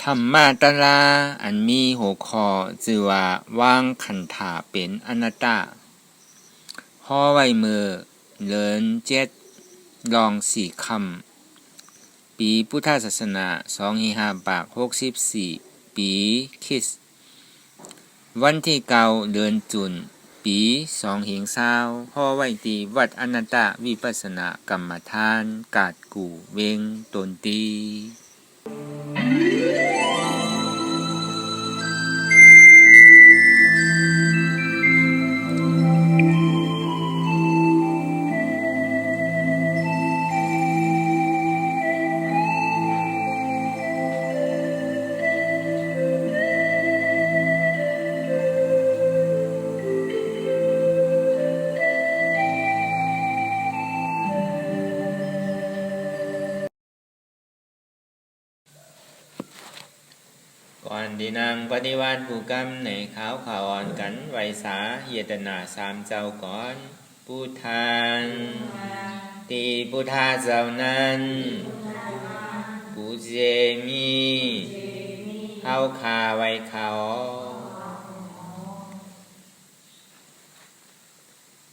ธรรมาตราอันมีหัวข้อชื่อว่าว่างขันธาเป็นอนัตตาห่อไว้มือเลิน7ลอง4ค่ำปีพุทธศาสนา2564ปีคริสต์วันที่9เดือนจุลปี2020ห่อไว้ที่วัดอนัตตวิปัสสนากรรมฐานกาดกู่เวงตนตีก่อนที่นางปฏิวัติผู้กรรมในขาวขาวอ่อนกันไวสาเยตนา3เจ้าก่อนพุทธานตีพุทธาเจ้านั้นผู้เจมีเฮาคาไว้เขา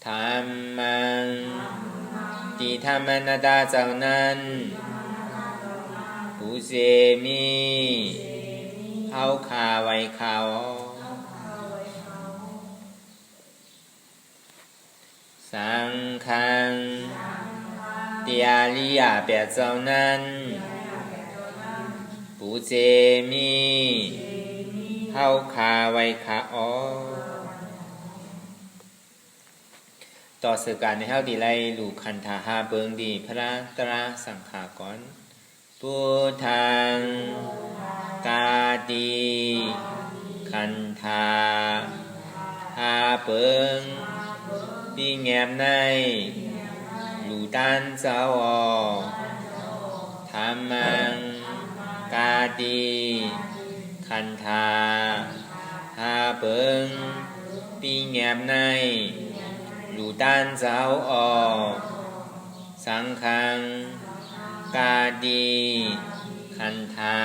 ธรรมังตีธรรมนาตาเจ้านั้นผู้เจมีเฮาคาไว้เขาสังฆังติอาริยะแปดเจ้านั้นผู้เจมีเฮาคาไว้เขาต่อสื่อการในเฮาดีไลลูกคันธาหาเบิงดีพระตราสังขากรพุทธังกาติคันธาหาเบิงปีแงมในลูตันเจ้าอธรรมังกาติคันธาหาเบิงปีแงมในลูตันเจ้าอสังฆังกาติคันธา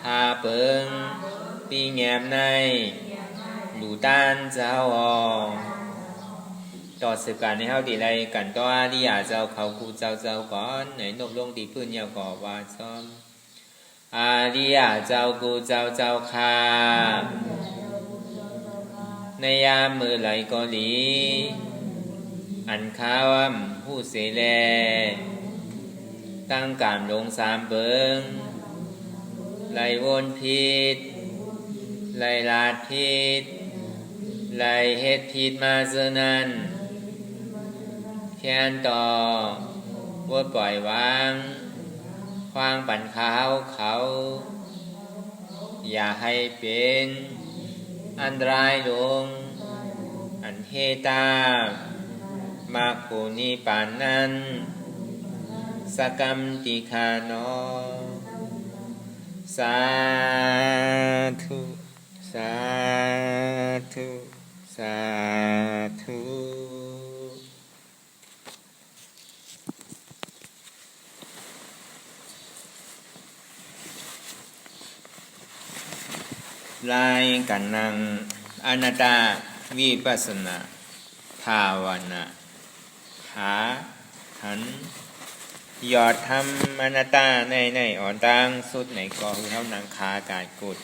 หาเบิงปีแงมในลูตันเจ้าอต่อสืบการในเฮาดีไรกันต่ออาริยาเจ้าเขากูเจ้าก่อนในนบลงตีพื้นเยาก่อว่าซ้อมอาริยาเจ้ากูเจ้าคาในยามมือไหลก็ดีอันข้าวผู้เสแลตั้งการลง3เบิงไหลวนพิษไหลลาดพิษไหลเฮ็ดพิษมาเจอนั้นแค้นต่อว่าปล่อยวางควางปั่นข้าวเขาอย่าให้เป็นอันตรายลงอันเฮตามาโคนิปานนั้นสกรรมติคานอสาธุสาธุสาธุลายกันนังอนัตตาวิปัสสนาภาวนาหาหันยอดทำอนัตตาในอ่อนตังสุดในก็คือเท่านังขากายกุด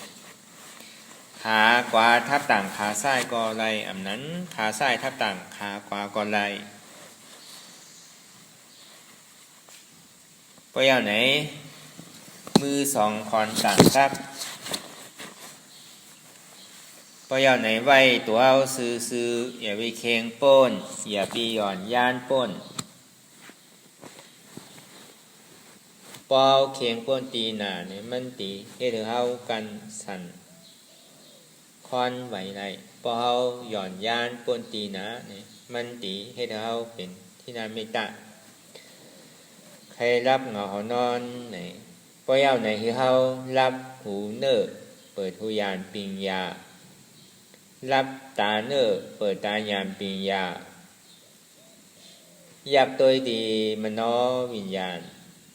ขากวาทับต่างขาซ้ายก็ไรอำนั้นขาซ้ายทับต่างขากวาก็ไรปยาวไหนมือ2คอนต่างทับปยาวไหนไว้ตัวเอาซื้ออย่าไปเคียงป้นอย่าไปหย่อนย่านป้นปอเอาเคียงป้นตีหนาเนี่ยมันตีให้เธอเอากันสั่นคอนไหวไรปอเอาหย่อนย่านป้นตีหนาเนี่ยมันตีให้เธอเอาเป็นที่นาไม่ตะใครรับเหงานอนไหนปอยาวไหนคือเฮารับหูเนอเปิดหูยานปิงยารับตาเนอเปิดตายามปิงยาอยากตัวดีมโนวิญญาณ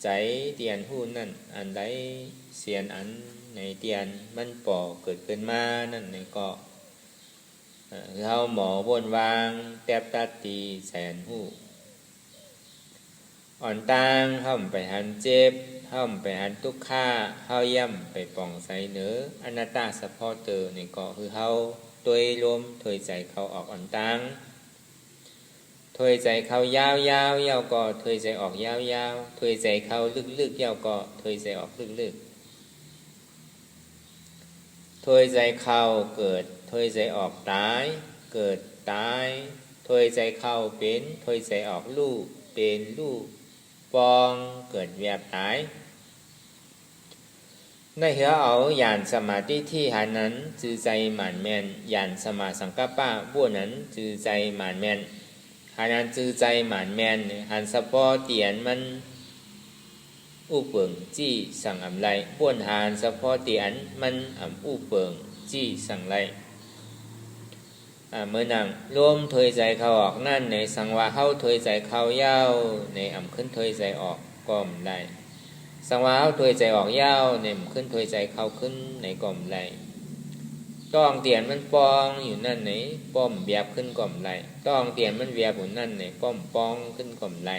ใจเตียนหู้นั่นอันใดเสียนอันในเตียนมันป่อเกิดขึ้นมานั่นในก็เราหมอบนวางแตบตัดตีแสนหู้อ่อนตางเฮาไปหันเจ็บเฮาไปหันทุกข์เฮาย่ำไปป่องใส่เนื้ออนัตตาสะพอเตอในก็คือเฮาตัวรวมถอยใจเขาออกอ่อนตางถอยใจเขายาวยาวยาวก็ถอยใจออกยาวยาวถอยใจเขาลึกๆยาวก็ถอยใจออกลึกๆถอยใจเขาเกิดถอยใจออกตายเกิดตายถอยใจเขาเป็นถอยใจออกลูกเป็นลูกปองเกิดเวียบตายในเหอเอาหยานสมาธิที่หานั้นจือใจหมานแมนหยานสมาสังกัปปะบัวนั้นจือใจหมานแมนหานั้นจือใจหมานแมนหันสะพอเตียนมันอุเปิงจี้สั่งอำไรบ้วนหานสะพอเตียนมันอุเปิงจี้สั่งไรเมื่อนั่งร่วมถอยใจเขาออกนั่นในสังวาเข้าถอยใจเขายาวในขึ้นถอยใจออกก็มได้สังวาเข้าถอยใจออกยาวในขึ้นถอยใจเขาขึ้นในก็มได้ต้องเตียนมันปองอยู่นั่นไหนป้อมเบียบขึ้นก็มได้ต้องเตียนมันเบียบอยู่นั่นไหนป้อมปองขึ้นก็มได้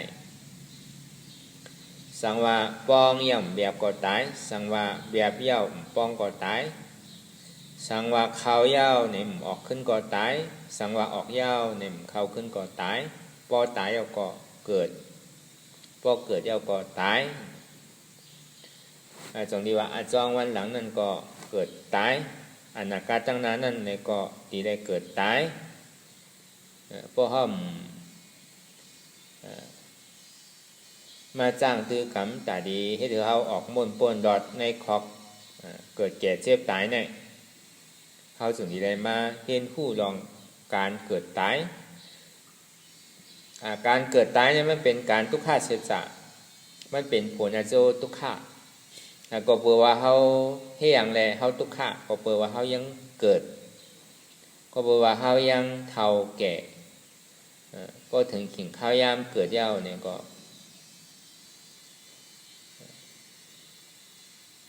สังวาปองย่ำเบียบก็ตายสังวาเบียบเย้าปองก็ตายสังว่าเขายาวเนี่ยออกขึ้นก็ตายสังว่าออกยาวเนี่ยเขาขึ้นก็ตายพอตายเอาก็เกิดพอเกิดเอาก็ตายจงดีว่าจองวันหลังนั่นก็เกิดตายอนาคตตั้งนั้นนั่นเนี่ยก็ตีได้เกิดตายพอห้อมมาจ้างตือกำตาดีให้เธอเขาออกมนปนดอดในคอกเกิดแก่เจ็บตายเนี่ยเขาจึงได้มาเห็นผู้ลองการเกิดตายการเกิดตายเนี่ยมันเป็นการทุกข์เสียจะมันเป็นผลอาโจทุกข์ก็เปล่าว่าเขาเฮียงแลเขาทุกข์ก็เปล่าว่าเขายังเกิดก็เปล่าว่าเขายังเฒ่าแก่ก็ถึงขิงข้าวยามเกิดเย้าเนี่ยก็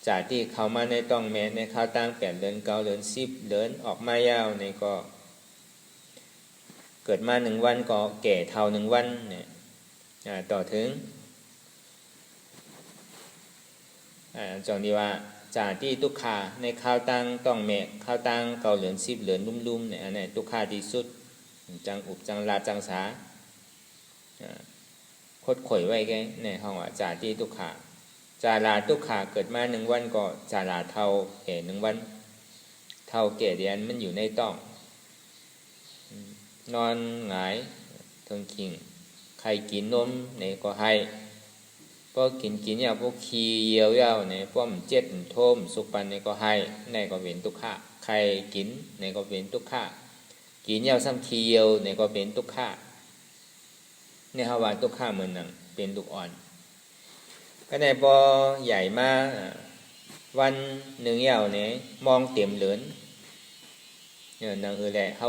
จากที่เขามาในต้องแม้ในข้าวตั้ง8 เดือน 9 เดือน 10 เดือนออกมายาวในก็เกิดมา1 วันก็แก่เท่า1 วันเนี่ยต่อถึงจงดีว่าจากที่ทุกขาในข้าวตั้งต้องแม่ข้าวตั้ง9 เดือน 10 เดือนลุ่มๆเนี่ยอันนี้ทุกขาที่สุดจังอุบจังลาจังสาคดข่อยไว้แกในห้องว่าจากที่ทุกขาจาราทุกขาเกิดมา1 วันก็จาราเท่าแก่1 วันเท่าแก่เดียนมันอยู่ในต้องนอนหงายทึงคิงใครกินนมเนี่ยก็ให้พอกินอย่างพวกขี้เยี่ยวยาวเนี่ยป้อมเจ็ดโทมสุปันเนี่ยก็ให้ในก็เป็นทุกขะใครกินในก็เป็นทุกขะกินยาวซ้ำขี้เยี่ยวในก็เป็นทุกขะเนี่ยฮาวาทุกขะเหมือนหนังเป็นลูกอ่อนก็ในพอใหญ่มาวันหนึ่งยาวเนี่ยมองเต็มเหลือนเนี่ยนางแหละเขา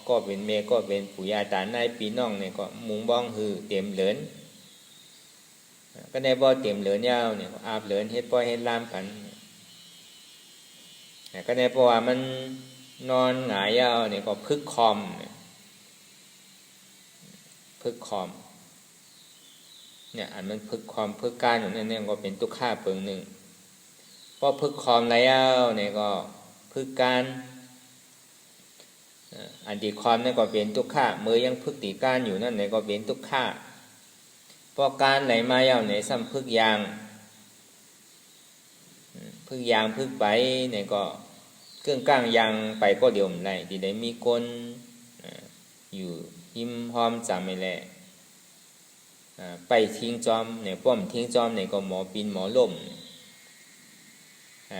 ก็เป็นเมก็เป็นปู่ย่าตานายปีน้องเนี่ยก็มุงบ้องหือเต็มเหลือนก็ในบ่อเต็มเหลือนยาวเนี่ยอาบเหลือนเฮ็ดป้อยเฮ็ดลามกันก็ในเพราะว่ามันนอนหงายยาวเนี่ยก็พึกคอมพึกคอมเนี่ยอันมันพึกคอมพึกการอยู่นั่นเนี่ยก็เป็นทุกข์เปิงหนึ่งพอพึกคอมแล้วเนี่ยก็พึกการอันที่คอมเนี่ยก็เป็นทุกข์มือยังพึกตีการอยู่นั่นเนี่ยก็เป็นทุกข์พอการไหนมายาวไหนซ้ำพึกยางพึกไปเนี่ยก็เครื่องก้างยางไปก็เดียวมันได้ที่ได้มีคนอยู่หิมหอมจำไม่แลไปทิ้งจอมเนี่ยป้อมทิ้งจอมเนี่ยก็หมอปีนหมอล่ม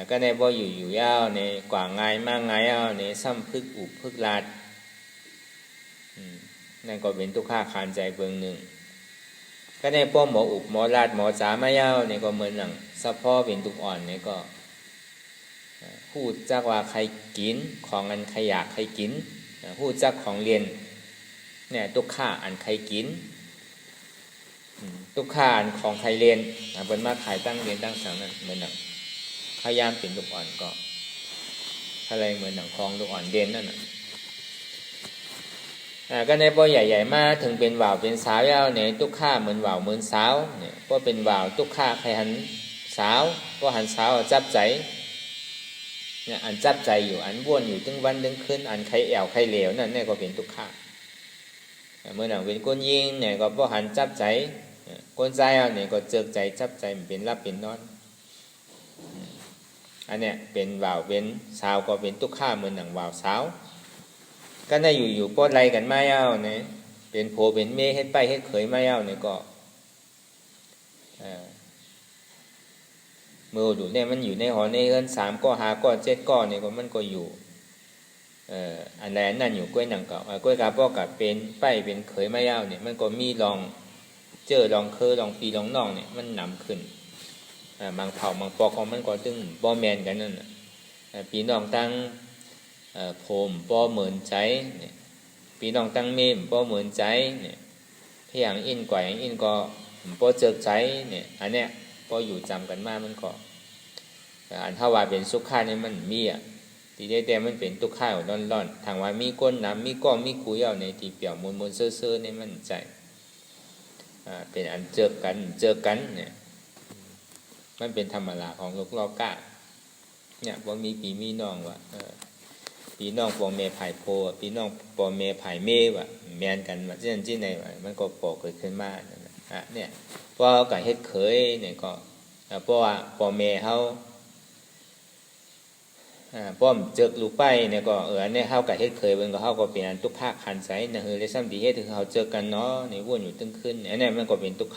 ก็ในบ่อยู่ยาวในกว่าง่ายมากง่ายยาวในซ้ำพึกอุบพึกลาดนั่นก็เป็นทุกข์คานใจเบิ่งหนึ่งก็ในป้อมหมออุบหมอลาดหมอจ๋ามายาวเนี่ยก็เหมือนหนังสะพ่อเป็นทุกอ่อนเนี่ยก็พูดจักว่าใครกินของอันใครอยากใครกินพูดจักของเรียนเนี่ยทุกข์อันใครกิน ทุกข้าของใครเรียนเป็นมาขายตั้งเรียนตั้งสังนั่นเหมือนหนังพยายามเป็นลูกอ่อนก็อะไรเหมือนหนังคลองลูกอ่อนเด่นนั่นน่ะก็ในปอใหญ่ๆมาถึงเป็นว่าวเป็นสาวยาวเนี่ยทุกข้าเหมือนว่าวเหมือนสาวเนี่ยก็เป็นว่าวทุกข้าใครหันสาวก็หันสาวจับใจเนี่ยอันจับใจอยู่อันบ้วนอยู่ถึงวันถึงคืนอันใครแอวใครเหลวนั่นเนี่ยก็เป็นทุกข้าเมื่อหนังเป็นก้นยิงเนี่ยก็พอหันจับใจก้นใจเอาเนี่ยก็เจิกใจจับใจมันเป็นรับเป็นนอนอันเนี้ยเป็นว่าวเป็นสาวก็เป็นทุกข้าเหมือนหนังว่าวสาวก็ได้อยู่ๆปดไรกันไม่เอาเนี่ยเป็นโผเป็นเมฆเฮ็ดไปเฮ็ดเขยไม่เอาเนี่ยก็มือดูเนี่ยมันอยู่ในหอในเฮือน3ก้อ5ก้อ7ก้อเนี่ยก็มันก็อยู่อันใดอันนั้นอยู่กล้วยหนังเก่ากล้วยกาป้อกับเป็นไปเป็นเขยไม่เอาเนี่ยมันก็มีลองเจอลองเคยลองปีลองน้องเนี่ยมันนำขึ้นบางเผ่าบางปอกของมันก็ตึงบ่แมนกันนั่นปีน้องตั้งโผมบ่เหมือนใจเนี่ยปีน้องตั้งเมมบ่เหมือนใจเนี่ยเพียงอินกว่าอย่างอินก็บ่เจอใจเนี่ยอันเนี้ยพออยู่จำกันมามันก็อันถ้าว่าเป็นสุขค่าเนี่ยมันมีทีได้แต่มันเป็นทุกข์ข้าวร้อนๆทางว่ามีก้นน้ำมีก้อนมีกุยเอาในที่เปี่ยวมนๆเซ่อๆเนี่ยมันใจเป็นอันเจอกันเนี่ยมันเป็นธรรมดาของโลกโลกาเนี่ยว่ามีปีมีน้องว่ะปีน้องปอเมไผ่โพปีน้องปอเมไผ่เมว่ะแมนกันว่าเช่นที่ไหนมันก็ปอกเกิดขึ้นมาเนี่ยเพราะกับเฮ็ดเขยเนี่ยก็เพราะว่าปอเมเขาป้อมเจอลูกไปเนี่ยก็อันนี้เฮากับเฮ็ดเคยเบิ่งก็เฮาก็เป็นอันทุกข์ขันใสนะเลยซ้ำดีเฮ็ดถึงเฮาเจอกันเนาะนี่วนอยู่ตึงขึ้นอันนี้มันก็เป็นทุกข์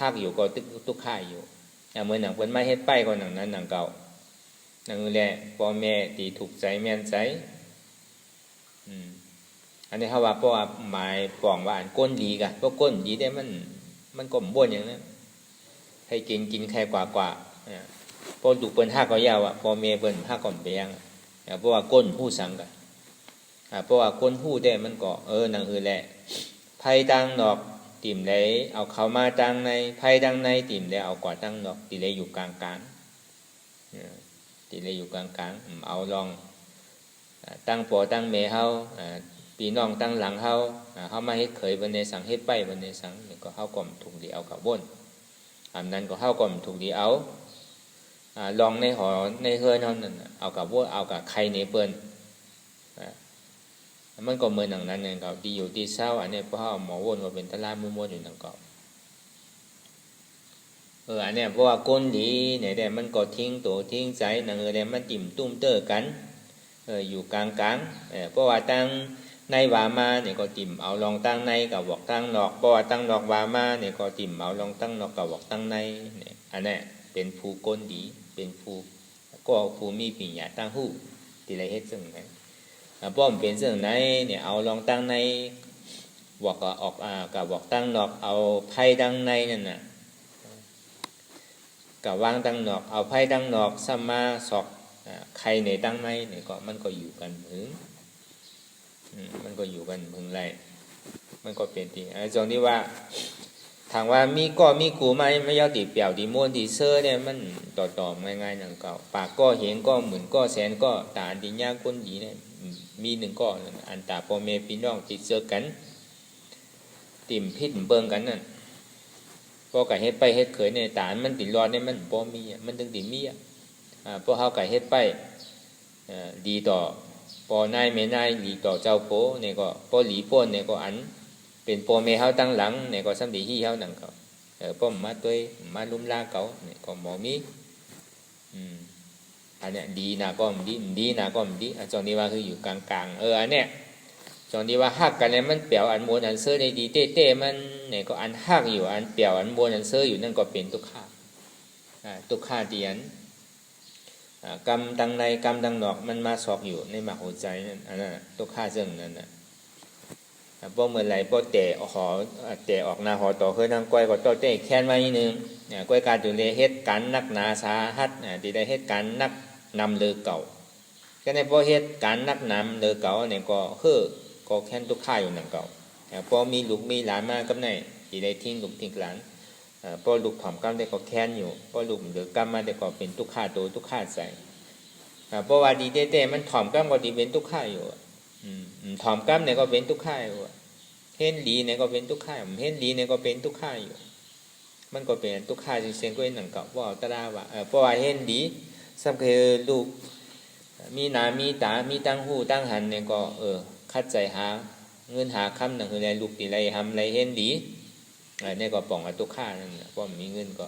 ฮักอยู่ก็ทุกข์อยู่เหมือนหนังเพิ่นมาเฮ็ดไปก็หนังนั้นหนังเก่าหนังแลพ่อแม่ที่ถูกใจแม่นใจอันนี้เฮาว่าเพราะว่าหมายป้องว่าอันก้นดีกะเพราะก้นดีได้มันก็บ่นอย่างนั้นให้กินแค่กว่าพอดูเปิ้นฮักก็ยาวพอเมเปิ้นฮักก่อนเปียงเพราะว่าก้นหู้สังกันเพราะว่าก้นหู้ได้มันก็หนังแหละไผดังดอกติ่มไหลเอาเข้ามาดังในไผดังในติ่มแล้วเอากว่าดังดอกติเลยอยู่กลางติเลยอยู่กลางเอาลองตั้งปอตั้งเมเฮาพี่น้องตั้งหลังเฮาเฮามาเฮ็ดเขยบ่ได้สังเฮ็ดไปบ่ได้สังนี่ก็เฮาก็ถูกดีเอากับบ่นอันนั้นก็เฮาก็ถูกดีเอาลองในหอในเฮือนเท่านั้นเอากับว่าเอากับใครในเปิ้นมันก็เหมือนอย่างนั้นเองกับดีอยู่ดีเศร้าอันนี้เพราะหมอวนว่าเป็นตะลามุ่นอยู่นั่นก็อันนี้เพราะว่าก้นดีเนี่ยแต่มันก็ทิ้งตัวทิ้งใจนั่นแต่มันติ่มตุ้มเตอกันอยู่กลางเพราะว่าตั้งในวามาเนี่ยก็ติ่มเอาลองตั้งในกับบอกตั้งนอกเพราะว่าตั้งนอกวามาเนี่ยก็ติ่มเอาลองตั้งนอกกับบอกตั้งในเนี่ยอันนี้เป็นผู้ก้นดีเป็นผู้ก็ผู้มีปัญญาตั้งหู้ที่ไรเฮ็ดซึ่งไหนป้อมเป็นซึ่งไหนเนี่ยเอาลองตั้งในบอกก็ออกกับบอกตั้งนอกเอาไพ่ตั้งในนั่นน่ะกับวางตั้งนอกเอาไพ่ตั้งนอกซ้ำมาสอกใครในตั้งในเนี่ยก็มันก็อยู่กันถึงมันก็อยู่กันถึงไรมันก็เป็นที่ตรงที่ว่าทางว่ามีก็มีกูไม่ยอติเปี่ยวติม้วนติเซอร์เนี่ยมันต่อง่ายๆอย่างเก่าปากก็เห็นก็หมื่นก็แสนก็ตาดิญาก้นดีเนี่ยมีหนึ่งก็อันตาพ่อแม่พี่น้องติดเซอร์กันติ่มพิษเบิ่งกันนั่นพอไก่เฮ็ดไปเฮ็ดเขยในตามันติดรอดเนี่ยมันบ่มีมันถึงติมีพอเฮาไก่เฮ็ดไปดีต่อปอนายแม่นายดีต่อเจ้าโพเนี่ยก็พอหลีป้นเนี่ยก็อันเป็นพ่อแม่เฮาตั้งหลังเนี่ยก็สำดีฮีเฮานั่นก็ป้อมมาตัวมาลุ่มลาเขาเนี่ยก็บ่มีอันเนี้ยดีนะก็ดีนะก็ดีจองนี้ว่าคืออยู่กลางๆอันเนี้ยจองนี้ว่าฮักกันเนี่ยมันเปรียวอันมวลอันเซอร์ในดีเต้ๆมันเนี่ยก็อันฮักอยู่อันเปรียวอันมวลอันเซอร์อยู่นั่นก็เป็นทุกข์ทุกข์เตียนกรรมดังในกรรมดังนอกมันมาสอกอยู่ในหมากหัวใจนั่นอันนั้นทุกข์ซึ่งนั่นน่ะบ่เมื่อไหร่บ่แต่ออกหน้าหอต่อเคยทางก้อยก็ต่อแต่แค้นไว้นิดนึงก้อยการดูแลเฮ็ดการนักหนาสาหัสที่ได้เฮ็ดการนักนำเลือเก่าก็ในพอเฮ็ดการนักนำเลือเก่าเนี่ยก็แค้นทุกข์อยู่นั่นเก่าพอมีลูกมีหลานมากับไหน ที่ได้ทิ้งลูกทิ้งหลานพอลูกถอมกรรมได้ก็แค้นอยู่พอลูกเหลือกรรมมาได้ก็เป็นทุกข์โตทุกข์ใจเพราะว่าดีเต้มันถอมกรรมก็ดีเป็นทุกข์อยู่ถอมกรรมเนี่ยก็เป็นทุกข์อยู่เห็นดีเนี่ยก็เป็นทุกข์เห็นดีเนี่ยก็เป็นทุกข์อยู่มันก็เป็นทุกข์จริงๆก็หนังกับว่าตราว่าเพราะว่าเห็นดีสำคัญลูกมีหน้ามีตามีตั้งหูตั้งหันเนี่ยก็คัดใจหาเงินหาคำหนังคืออะไรลูกตีไรทำไรเห็นดีเนี่ยก็ป่องทุกข์นั่นเพราะมีเงินก็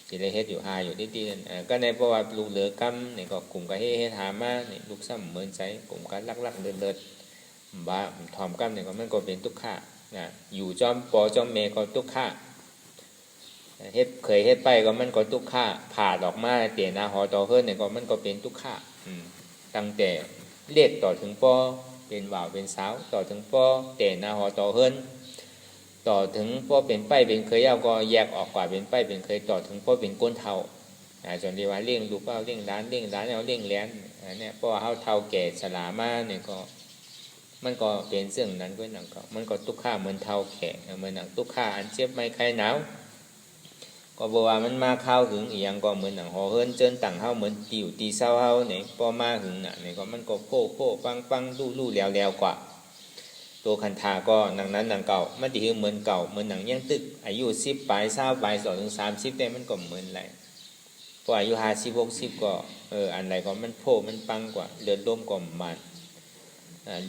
ตีไรเฮ็ดอยู่หาอยู่ที่นั่นก็ในเพราะว่าลูกเหลือกรรมเนี่ยก็กลุ่มก็เฮ็ดหามาเนี่ยลูกซ้ำเหมือนใจกลุ่มกันลักๆเดินบ้าถอมกรรมเนี่ยก็มันก็เป็นทุกข์อยู่จอมปอจอมเมก็ทุกข์เฮ็ดเคยเฮ็ดไปก็มันก็ทุกข์ผ่าออกมาเตียนาหอต่อเฮิรนเนี่ยก็มันก็เป็นทุกข์ตั้งแต่เรียกต่อถึงปอเป็นบ่าวเป็นสาวต่อถึงปอเตียนาหอต่อเฮิรนต่อถึงปอเป็นไปเป็นเคยเอาก็แยกออกกว่าเป็นไปเป็นเคยต่อถึงปอเป็นก้นเท่าส่วนที่ว่าเลี้ยงลูกเอาเลี้ยงร้านเอาเลี้ยงแหลนเนี่ยเพราะว่าเฮาเท่าแก่ชรามาเนี่ยก็มันก็เป็นเรื่องนั้นก็หนังก็มันก็ทุกข์เหมือนเท่าแก่เหมือนหนังทุกข์อันเจ็บไม่ใครหนาวก็บอกว่ามันมาเข้าหึงอีหยังก็เหมือนหนังหอเฮิรนเจิ้นต่างเฮาเหมือนติวตีเศร้าเฮาเนี่ยพอมาหึงน่ะเนี่ยก็มันก็โพปังลู่แล้วกว่าตัวคันธาก็หนังนั้นหนังเก่ามันดีเหมือนเก่าเหมือนหนังยังตึกอายุ10ปลาย20ปลาย2ถึง30ได้มันก็เหมือนไรพออายุ50 60ก็อันใดก็มันโพมันปังกว่าเลือดลมก็มัน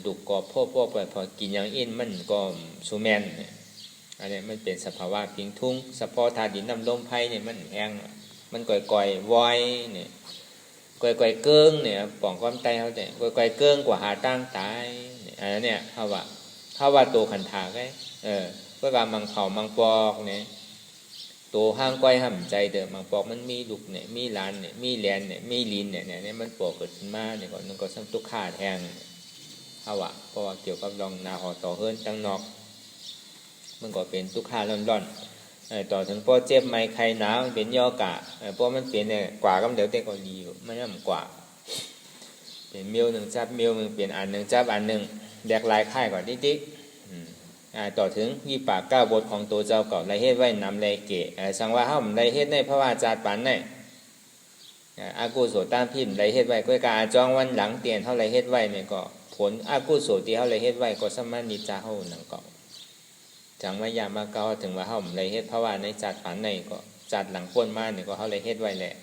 ดุกก็โพไปพอกินอย่างอินมันก็ซูแมนอันนี้มันเป็นสภาวะพิงทุ่งสะพอธาตุดินน้ำลมไผ่เนี่ยมันแห้งมันก่อยๆวอยเนี่ยก่อยเกิ้งเนี่ยป่องความใจเขาแต่ก่อยเกิ้งกว่าหาตั้งตายอันนั้นเนี่ยเขาว่าตัวขันธาไงเพื่อการมังเผามังปอกเนี่ยตัวห้างก้อยห้ามใจเดิมมังปอกมันมีลูกเนี่ยมีลานเนี่ยมีแลนเนี่ยมีลินเนี่ยมันปอกเกิดขึ้นมาเนี่ยก็ซ้ำตุกขาแทงเขาว่าเพราะว่าเกี่ยวกับรองนาหอต่อเฮิรนตั้งนอกมันก็เป็นทุกข์ร้อนต่อถึงพอเจ็บไม่ใครหนาวเป็นยอกะเพราะมันเป็นเนี่ยกว่าก็เดี๋ยวแต่ก็ดีอยู่มันย่ำกว่าเป็นเมียวหนึ่งจับเมียวหนึ่งเปลี่ยนอันหนึ่งจับอันหนึ่งแดกลายค่ายก่อนติ๊กต่อถึงวิปาก9 บทของตัวเจ้าเก่าไรเฮ็ดไว้นำไรเกะสังว่าเฮาไรเฮ็ดในพระวาจาปานในอากุโสตามพิมพ์ไรเฮ็ดไว้ก็การจองวันหลังเตียนเท่าไรเฮ็ดไว้เนี่ยก็ผลอากุโสที่เฮาไรเฮ็ดไว้ก็สมานิจาเฮาหนังเก่าจังว่ายามาเก่าถึงว่าเฮาไรเฮ็ดเพราะว่าในจัดปานในก็จัดหลังพ้นมาเนี่ยก็เฮาไรเฮ็ดไว้แหละ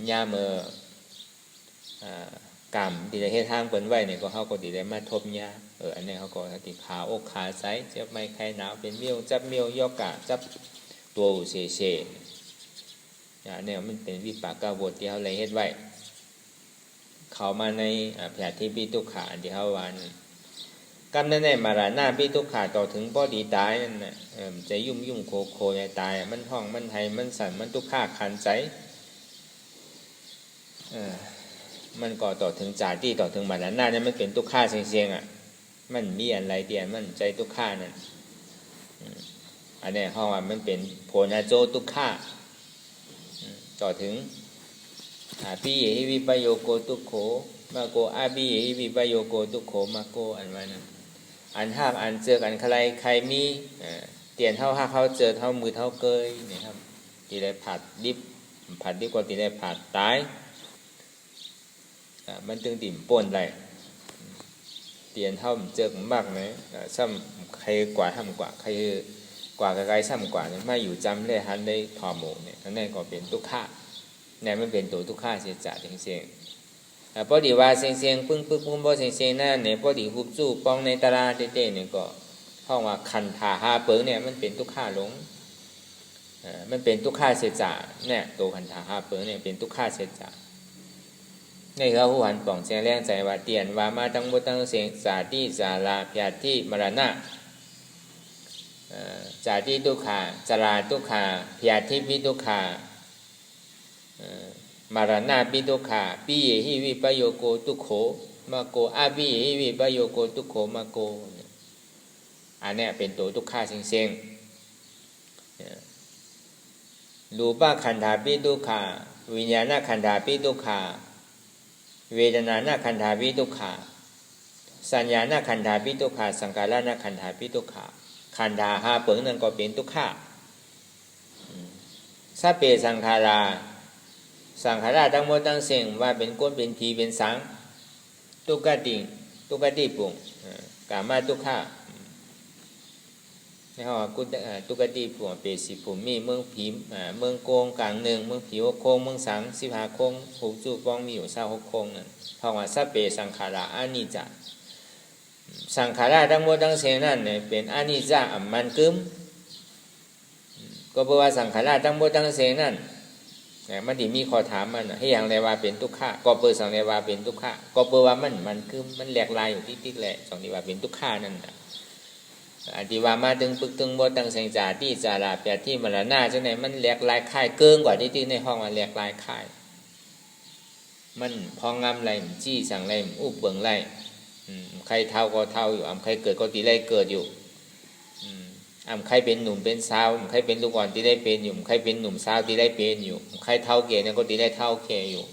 ยาเมื่อกรรมที่ได้เฮ็ดทางเปิ้นไว้เนี่ยก็เฮาก็สิได้มาทบยาอันนี้เขาก็ติขาอกขาไซเจ็บไม่ใครหนาวเป็นเมี่ยวจับเมี่ยวยอกกะจับตัวเฉยๆเนี่ยมันเป็นวิปากบทที่เขาเลยเฮ็ดไว้เข้ามาในแผลที่ปิทุกขาที่เขาว่านั่นกรรมนั้นในมารานาปิทุกขาต่อถึงพอดีตายนั่นน่ะจะยุ่งโคอย่าตายมันห้องมันไห้มันสั่นมันทุกข์ขันใจมันก็ต่อถึงจาที่ต่อถึงมารานาเนี่ยมันเป็นทุกข์เสียงมันมีอะไรเดียนมันใจทุกข์นั่นอันนี้ห้องว่ามันเป็นโพนาโจทุกข์ต่อถึงปิเยหิวิปโยโกทุกโขมาโกอาปิเยหิวิปโยโกทุกโขมาโกอันว่านั้นอันห้ามอันเจอกันใครมีเตียนเท่าห้าเขาเจอเท่ามือเท่าเกยนี่ครับตีได้ผัดดิบกว่าตีได้ผัดตายมันตึงติ่มป่นไรเตียนเท่าเจอมากนะซ้ำใครกว่าทำกว่าใครกว่าใครซ้ำกว่าเนี่ยมาอยู่จำได้หันได้ทอหมูเนี่ยนั่นก็เป็นทุกข์เนี่ยมันเป็นตัวทุกข์เสียจ่าเสียงพอดีว่าเสียงปึ้งพุ่มบ่เสียงนั่นเนี่ยพอดีหุบจู้ปองในตลาดเต้เนี่ยก็ห้องว่าคันธาหาเปิงเนี่ยมันเป็นทุกข์หลงมันเป็นทุกข์เสียจ่าเนี่ยตัวคันธาหาเปิงเนี่ยเป็นทุกข์เสียจ่าในเขาหันป่องเสียงแรงใจว่าเตียนว่ามาทั้งหมดทั้งเสียงสาธิสาลาพยาธิมรณะจาธิทุกขาจราทุกขาพยาธิวิทุกขามรณะปิทุกขาปิเยหิวิปโยโกทุกโขมาโกอาปิเยหิวิปโยโกทุกโขมาโกอันนี้เป็นตัวทุกข์เสียงรูปขันธาปิทุกขาวิญญาณขันธาปิทุกขาเวทนาขันธาปิทุกขาสัญญาขันธาปิทุกขาสังขารขันธาปิทุกขา ขันธาห้าเปิงนั่นก็เป็นทุกขะสัพเพสังขาราสังขาราทั้งหมดทั้งสิ้นว่าเป็นก้นเป็นผีเป็นสังทุกขติทุกขติปุ่งกามาทุกขะนี่เขากุตุกติปุ่งเปสิปุ่มมีเมืองผีเมืองโกงกลางหนึ่งเมืองผีหกโคงเมืองสัง15 โคงหูจูป้องมีอยู่26 โคงนั่นเขาว่าสัพเพสังขาราอนิจจสังขาราทั้งหมดทั้งสิ้นนั่นเนี่ยเป็นอนิจจอัมมันกึมก็เพราะว่าสังขารทั้งหมดทั้งสิ้นนั่นมันที่มีข้อถามมันให้อย่างไรว่าเป็นทุกขะก็เปิดสังไรว่าเป็นทุกขะก็เปิดว่ามันคือมันแหลกลายอยู่ที่ติ๊กแหละสองที่ว่าเป็นทุกขะนั่นอธิว่ามาถึงปึกถึงบทตั้งเสียงจ่าที่จาราเปียที่มรณะจังไหนมันแหลกลายค่ายเกินกว่าที่ติ๊กในห้องมันแหลกลายค่ายมันพองงามไรจี้สั่งไรอุบเบิ่งไรใครเท่าก็เท่าอยู่ใครเกิดก็ตีไรเกิดอยู่ใครเป็นหนุ่มเป็นสาวใครเป็นลูกอ่อนที่ได้เป็นอยู่ใครเป็นหนุ่มสาวที่ได้เป็นอยู่ใครเท่าเกศเนี่ยก็ตีได้เท่าเกศอยู่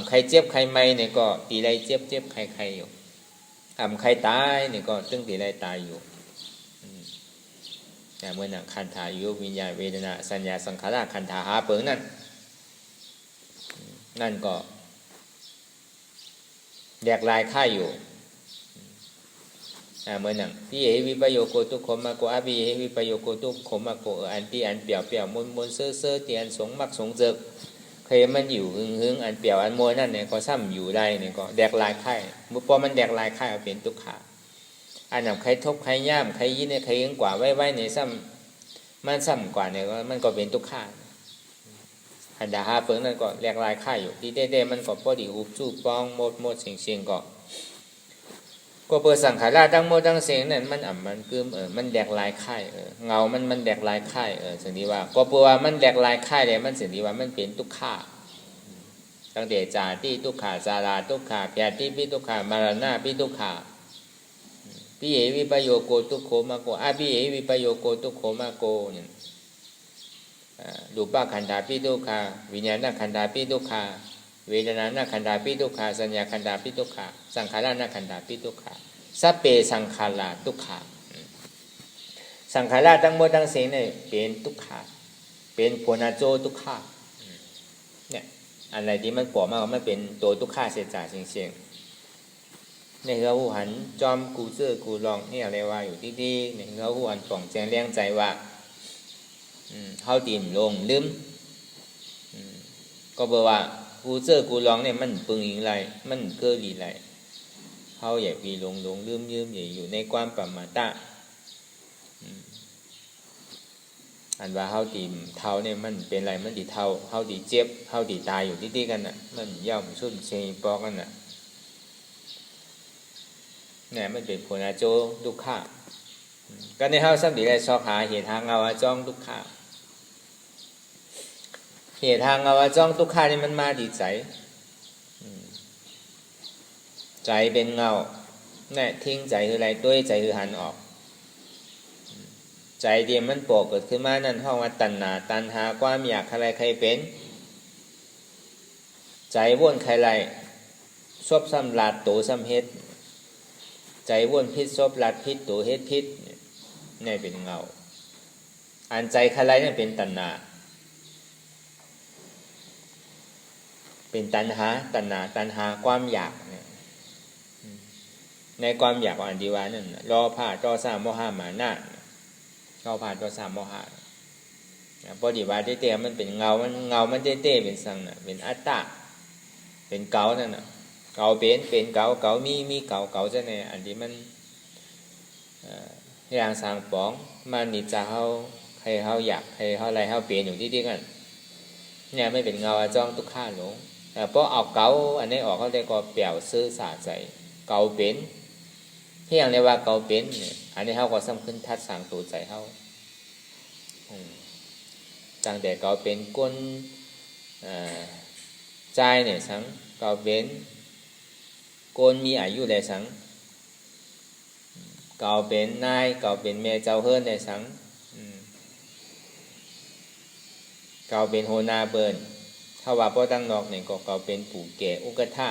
ใครเจ็บใครไม่เนี่ยก็ตีได้เจ็บใครอยู่ใครตายเนี่ยก็ตึงตีได้ตายอยู่เมื่อนั้นขันธายุวิญญาณเวทนาสัญญาสังขารขันธาหาเปิงนั่นก็แยกลายค่ายอยู่เหมือนนั่งพี่เอวิปโยโกตุขมาโกอาบีเอวิปโยโกตุขมาโกอันที่อันเปียวมนเซ่อที่อันสงมักสงเจกเคยมันอยู่หึงอันเปียวอันมวยนั่นเนี่ยก็ซ้ำอยู่ได้เนี่ยก็แดกลายค่ายมุปอมันแดกลายค่ายเป็นทุกขาอันนั้นใครทบใครย่ามใครยินเนี่ยใครยิงกว่าไว้ในซ้ำมันซ้ำกว่าเนี่ยมันก็เป็นทุกขาอันดาฮาเฟิงนั่นก็แดกลายค่ายอยู่ที่เด้มันก็พอดีอุบจู้ปองหมดเสียงก็เปิดสังขารทั้งหมดทั้งเสียงนั่นมันคือมันแดกลายค่ายเงามันแดกลายค่ายสิ่งที่ว่าก็เปิดว่ามันแดกลายค่ายเลยมันสิ่งที่ว่ามันเป็นทุกขาตั้งแต่จาที่ทุกขาจาราทุกขาแก่ที่พิทุกขามารณะพิทุกขาพี่เอวิปโยโกทุกโขมาโกอาพี่เอวิปโยโกทุกโขมาโกเนี่ยรูปขันธาพิทุกขาวิญญาณขันธาพิทุกขาเวทนาขันธาพิทุกขาสัญญาขันธาพิทุกขาสังขารขันธาพิทุกขาสัพเพสังขาราทุกขาสังขารทั้งหมดทั้งสิ้นเนี่ยเป็นทุกขาเป็นโพนาโจทุกขาเนี่ยอะไรที่มันปลอมมากมันเป็นตัวทุกขาเสียจ่าเสียงในเราหูหันจอมกูเสื้อกูลองนี่อะไรว่าอยู่ที่ในเราหูหันป่องแจงเลี้ยงใจว่าเขาตีมลงลืมก็บอกว่ากูเจอกูลองเนี่ยมันปึงอีกไรมันเกิดอีไรเขาอยากวีลงลืมยืมอย่าอยู่ในความประมาทอันว่าเขาตีมเท้าเนี่ยมันเป็นไรมันดีเท้าเขาดีเจ็บเขาดีตายอยู่ที่กันน่ะมันย่อมสุดเชยปอกันน่ะเนี่ยมันเป็นผลอาโจทุกข้าก็ในเขาสัมผัสได้ชอบหาเหตุทางเอาจ้องทุกข้าเหตุทางเอาจ้องทุกข้านี่มันมาดีใจเป็นเงาเนี่ยทิ้งใจคืออะไรตัวใจคือหันออกใจเดียมันโปกเกิดขึ้นมานั่นห้องว่าตัณหาความอยากอะไรใครเป็นใจว่นใครไรซบซ้ำลาดโตซ้ำเฮ็ดใจว่นพิษซบลาดพิษโตเฮ็ดพิษนี่เป็นเงาอันใจใครไรนี่เป็นตัณหาเป็นตัณหาความอยากในความอยากของอันดีวานั่นรอผ่าต่อสามโมหะหมานะรอผ่าต่อสามโมหะพอดีว่าเต้มันเป็นเงามันเต้เป็นสังน่ะเป็นอัตตาเป็นเก่านั่นน่ะเก่าเป็นเก่ามีเก่าจะในอันที่มันอย่างสร้างป๋องมันนิจจะเขาใครเขาอยากใครเขาอะไรเขาเปลี่ยนอยู่ที่กันเนี่ยไม่เป็นเงาจ้องทุกข้าหลงเพราะเอาเก่าอันนี้ออกเขาได้ก็เปี่ยวซื้อสาใจเก่าเป็นที่อย่างเรียกว่าเก่าเป็นเนี่ยอันนี้เขาก็สำคัญทัดสั่งตัวใจเขาตั้งแต่เก่าเป็นก้นใจเนี่ยสังเก่าเป็นก้นมีอายุได้สังเก่าเป็นนายเก่าเป็นแม่เจ้าเฮิรนได้สังเก่าเป็นโหนาเบิร์นถ้าว่าพ่อตั้งนอกเนี่ยก็เก่าเป็นปู่แก่อุกทะ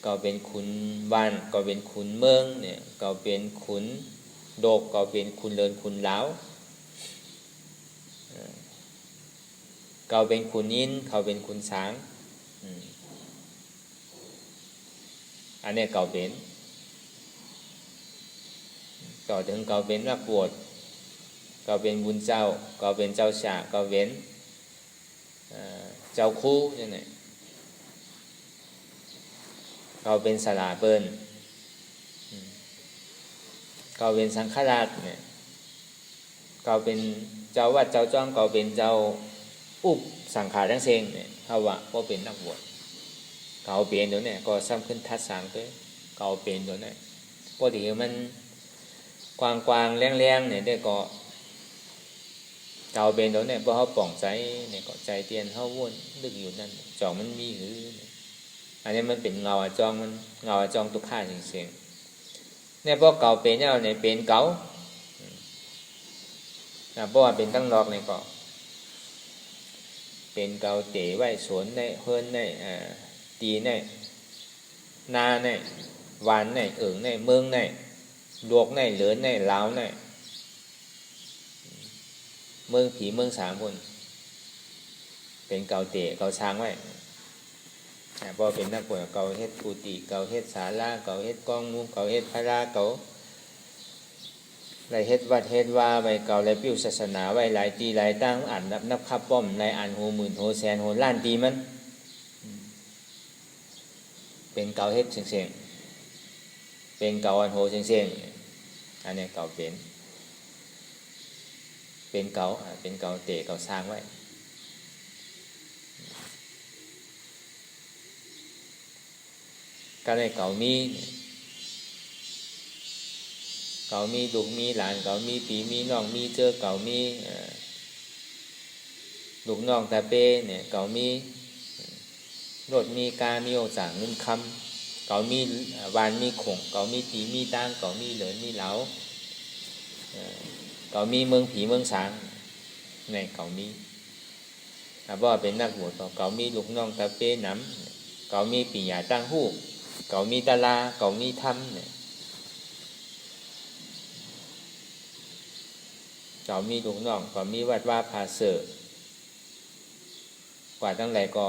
ก็เป็นขุนบ้านก็เป็นขุนเมืองเนี่ยก็เป็นขุนโดกก็เป็นขุนเลินขุนเหลาเขาเป็นขุนยินเขาเป็นขุนช้างอันนี้เขาเป็นต่อถึงเขาเป็นนักบวชเขาเป็นบุญเจ้าเขาเป็นเจ้าชาเขาเป็นเจ้าคู่นี่ไงเขาเป็นสลาเปิ้นเขาเป็นสังฆราชเนี่ยเขาเป็นเจ้าวัดเจ้าจ้องเขาเป็นเจ้าอุปสังขารทั้งเซงเนี่ยเขาว่าก็เป็นนักบวชเขาเป็นตัวเนี่ยก็ซ้ำขึ้นทัดสางด้วยเขาเป็นตัวเนี่ยปกติมันกว้างๆแรงๆเนี่ยได้ก็เขาเป็นตัวเนี่ยเพราะเขาป่องใจเนี่ยก็ใจเตียนเขาวนดึกอยู่นั่นจองมันมีหรืออันนี้มันเป็นเงาจองมันเงาจองตุกข้าจริงๆเนี่ยพวกเก่าเป็นเนี่ยเนี่ยเป็นเก่าเพราะว่าเป็นตั้งนอกเนี่ยก็เป็นเก่าเต๋ไว้สวนในเฮือนในตีในนาในวานในเอิงในเมืองในลวกในเหลือในลาวในเมืองผีเมืองสามคนเป็นเก่าเต๋เก่าช้างไว้พอเป็นนักบวชเก่าเฮ็ดกุฏิเก่าเฮ็ดศาลาเก่าเฮ็ดกองมุ้งเก่าเฮ็ดพระราเก่าไรเฮ็ดวัดเฮ็ดว่าไว้เก่าไรปิ้วศาสนาไว้หลายตีหลายตั้งอ่านนับขับป้อมในอ่านโหหมื่นโหแสนโหล้านตีมันเป็นเก่าเฮ็ดเสียงๆเป็นเก่าอันโหเสียงๆอันนี้เก่าเป็นเก่าเป็นเก่าเตะเก่าสร้างไว้ก็ในเก่ามีลูกมีหลานเก่ามีปีมีน้องมีเจอเก่ามีลูกน้องตาเป้เนี่ยเก่ามีรถมีกามีโอจ่างเงินคำเก่ามีวานมีขงเก่ามีตีมีตั้งเก่ามีเหลินมีเหลาเก่ามีเมืองผีเมืองสางในเก่ามีเพราะว่าเป็นนักบวชเก่ามีลูกน้องตาเป้น้ำเก่ามีปีหยาตั้งหู้เก่ามีตาลาเก่ามีธรรมเนี่ยเก่ามีลูกน้องเก่ามีวัดว่าพาเสกว่าตั้งหลายก็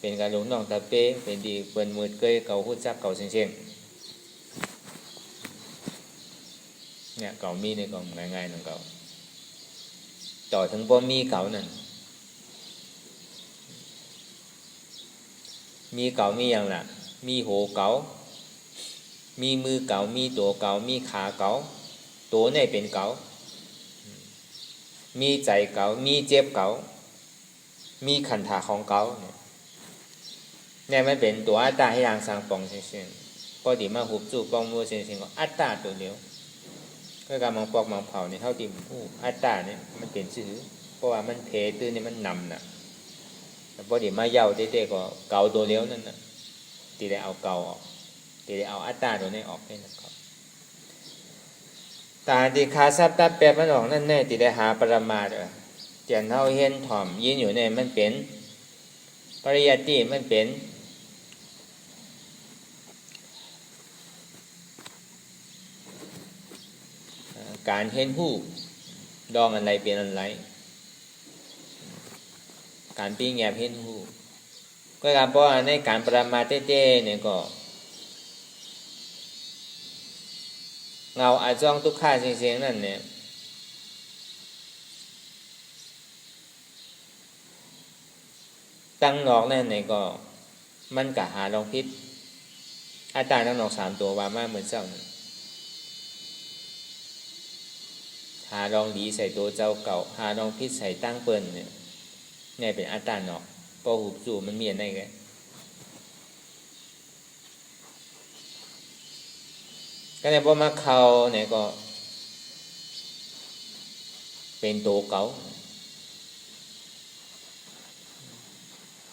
เป็นการลูกน้องตาเป้เป็นดีเปิ้นมืดเกยเก่าหุ่นจักเก่าเชียงเนี่ยเก่ามีในก็ง่ายๆนั่นเก่าต่อถึงบ่มีเก่านั่นมีเก่ามีอย่างละมีโหเก่ามีมือเก่ามีตัวเก่ามีขาเก่าตัวเนี่ยเป็นเก่ามีใจเก่ามีเจ็บเก่ามีขันธาของเก่าเนี่ยมันเป็นตัวอัตตาให้ยางสร้างปองเช่นๆพอดีมาหุบจู่ปองมัวเช่นๆก็อัตตาตัวเดียวก็การมองปอกมองเผาเนี่ยเท่าที่อัตตาเนี่ยมันเป็นชื่อเพราะว่ามันเพตื้นนี่มันนำน่ะแต่พอดีมาเย้าเต้ๆก็เก่าตัวเดียวนั่นน่ะตีได้เอาเก่าออกตีได้เอาอัตตาตัวนี้ออกให้นะครับตาที่ขาซับตับแปบมันออกนั่นแน่ตีได้หาปรมาจารย์เจียนเท่าเห็นถ่อมยืนอยู่เนี่ยมันเป็นปริยัติมันเป็นการเห็นหู้ดองอะไรเป็นอะไรการปิ้งแยบเห็นหู้ก็การเพราะในการปรมาเต้ๆเนี่ยก็เงาอาจ้องทุกข้าเสียงๆนั่นเนี่ยตั้งนอกนั่นเนี่ยก็มันกะหาลองพิษอาจารย์ตั้งนอก3ตัวว่ามาเหมือนเจ้าหาลองดีใส่ตัวเจ้าเก่าหาลองพิษใส่ตั้งเปิ้นเนี่ยเป็นอาจารย์นอกพอหุบจู่มันมีอะไรกันก็เนี่ยพอมาเขาเนี่ยก็เป็นตัวเก่า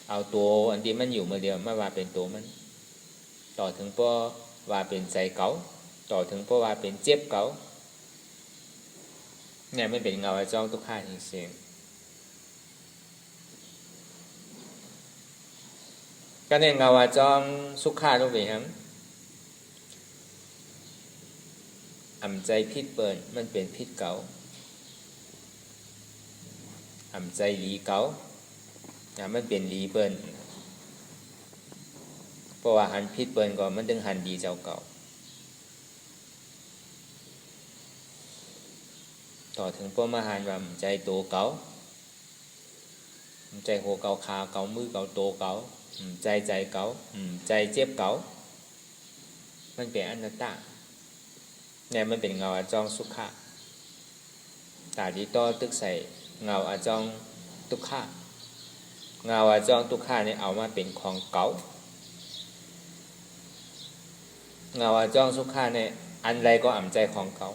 เอาตัวอันที่มันอยู่มาเดียวมาว่าเป็นตัวมันต่อถึงพอว่าเป็นใจเก่าต่อถึงพอว่าเป็นเจ็บเก่าเนี่ยไม่เป็นเงาจ้องทุกข้าจริงๆก็เนี่ยเงาจ้องสุขข้าทุกอย่าง อ่ำใจพิษเปิ่นมันเป็นพิษเก่าอ่ำใจหลีเก่ามันเป็นหลีเปิ่นเพราะว่าหันพิษเปิ่นก็มันถึงหันดีเจ้าเก่าต่อถึงพวกมหาว่าใจโตเก่าใจหัวเก่าขาเก่ามือเก่าโตเก่าใจเก่าใจเจ็บเก่ามันเป็นอนัตตาเนี่ยมันเป็นเงาอาจองสุขะตาดีต่อตึกใส่เงาอาจองทุกขะเงาอาจองทุกขะเนี่ยเอามาเป็นของเก่าเงาอาจองสุขะเนี่ยอันใดก็อ่ำใจของเก่า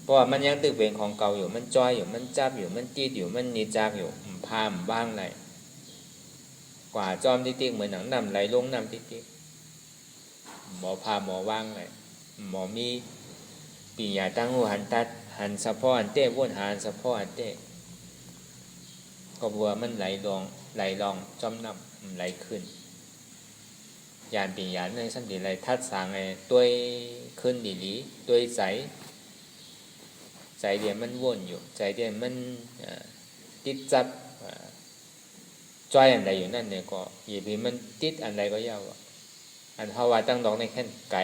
เพราะว่ามันยังตึกเป็นของเก่าอยู่มันจ้อยอยู่มันจับอยู่มันตีดอยู่มันนิจากอยู่พามบ้างไรกว่าจอมติ๊กเหมือนหนังนำไหลลงนำติ๊กหมอพาหมอว่างไรหมอมีปียาตั้งหูหันตัดหันสะพออันเต้วนหันสะพออันเต้ก็บัวมันไหลลองจอมนำไหลขึ้นยานปียาในสันติไหลทัดสางไอ้ตัวขึ้นดีหลีตัวใจเดียมันวนอยู่ใจเดียมันติดจับจ้อยอันใดอยู่นั่นเนี่ยก็อย่าไปมันติดอันใดก็ยาวอันเขาว่าตั้งดอกในแค่ไก่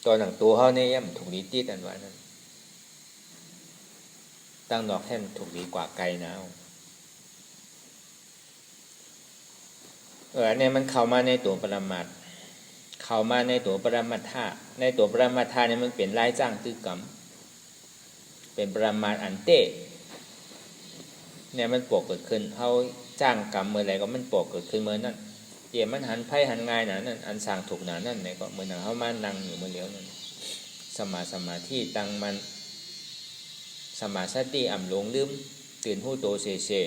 ตัวหนังตัวเขาเนี่ยย่ำถูกดีติดอันว่านั้นตั้งดอกแค่ถูกดีกว่าไก่นะเนี่ยมันเข้ามาในตัวปรมัตถ์เข้ามาในตัวปรมัตถะในตัวปรมัตถะเนี่ยมันเป็นรายจ้างตื้อกรรมเป็นปรมัตถ์อันเต้เนี่ยมันปกเกิดขึ้นเขาจ้างกรรมเมื่อไรก็มันปกเกิดขึ้นเมื่อนั้นเดี๋ยวมันหันไพ่หันง่ายนั่นอันสร้างถูกนั่นเนี่ยก็เหมือนเขามานั่งอยู่เมื่อเลี้ยวนั่นสมาธิตั้งมันสมาสติอ่ำหลงลืมตื่นผู้โตเฉย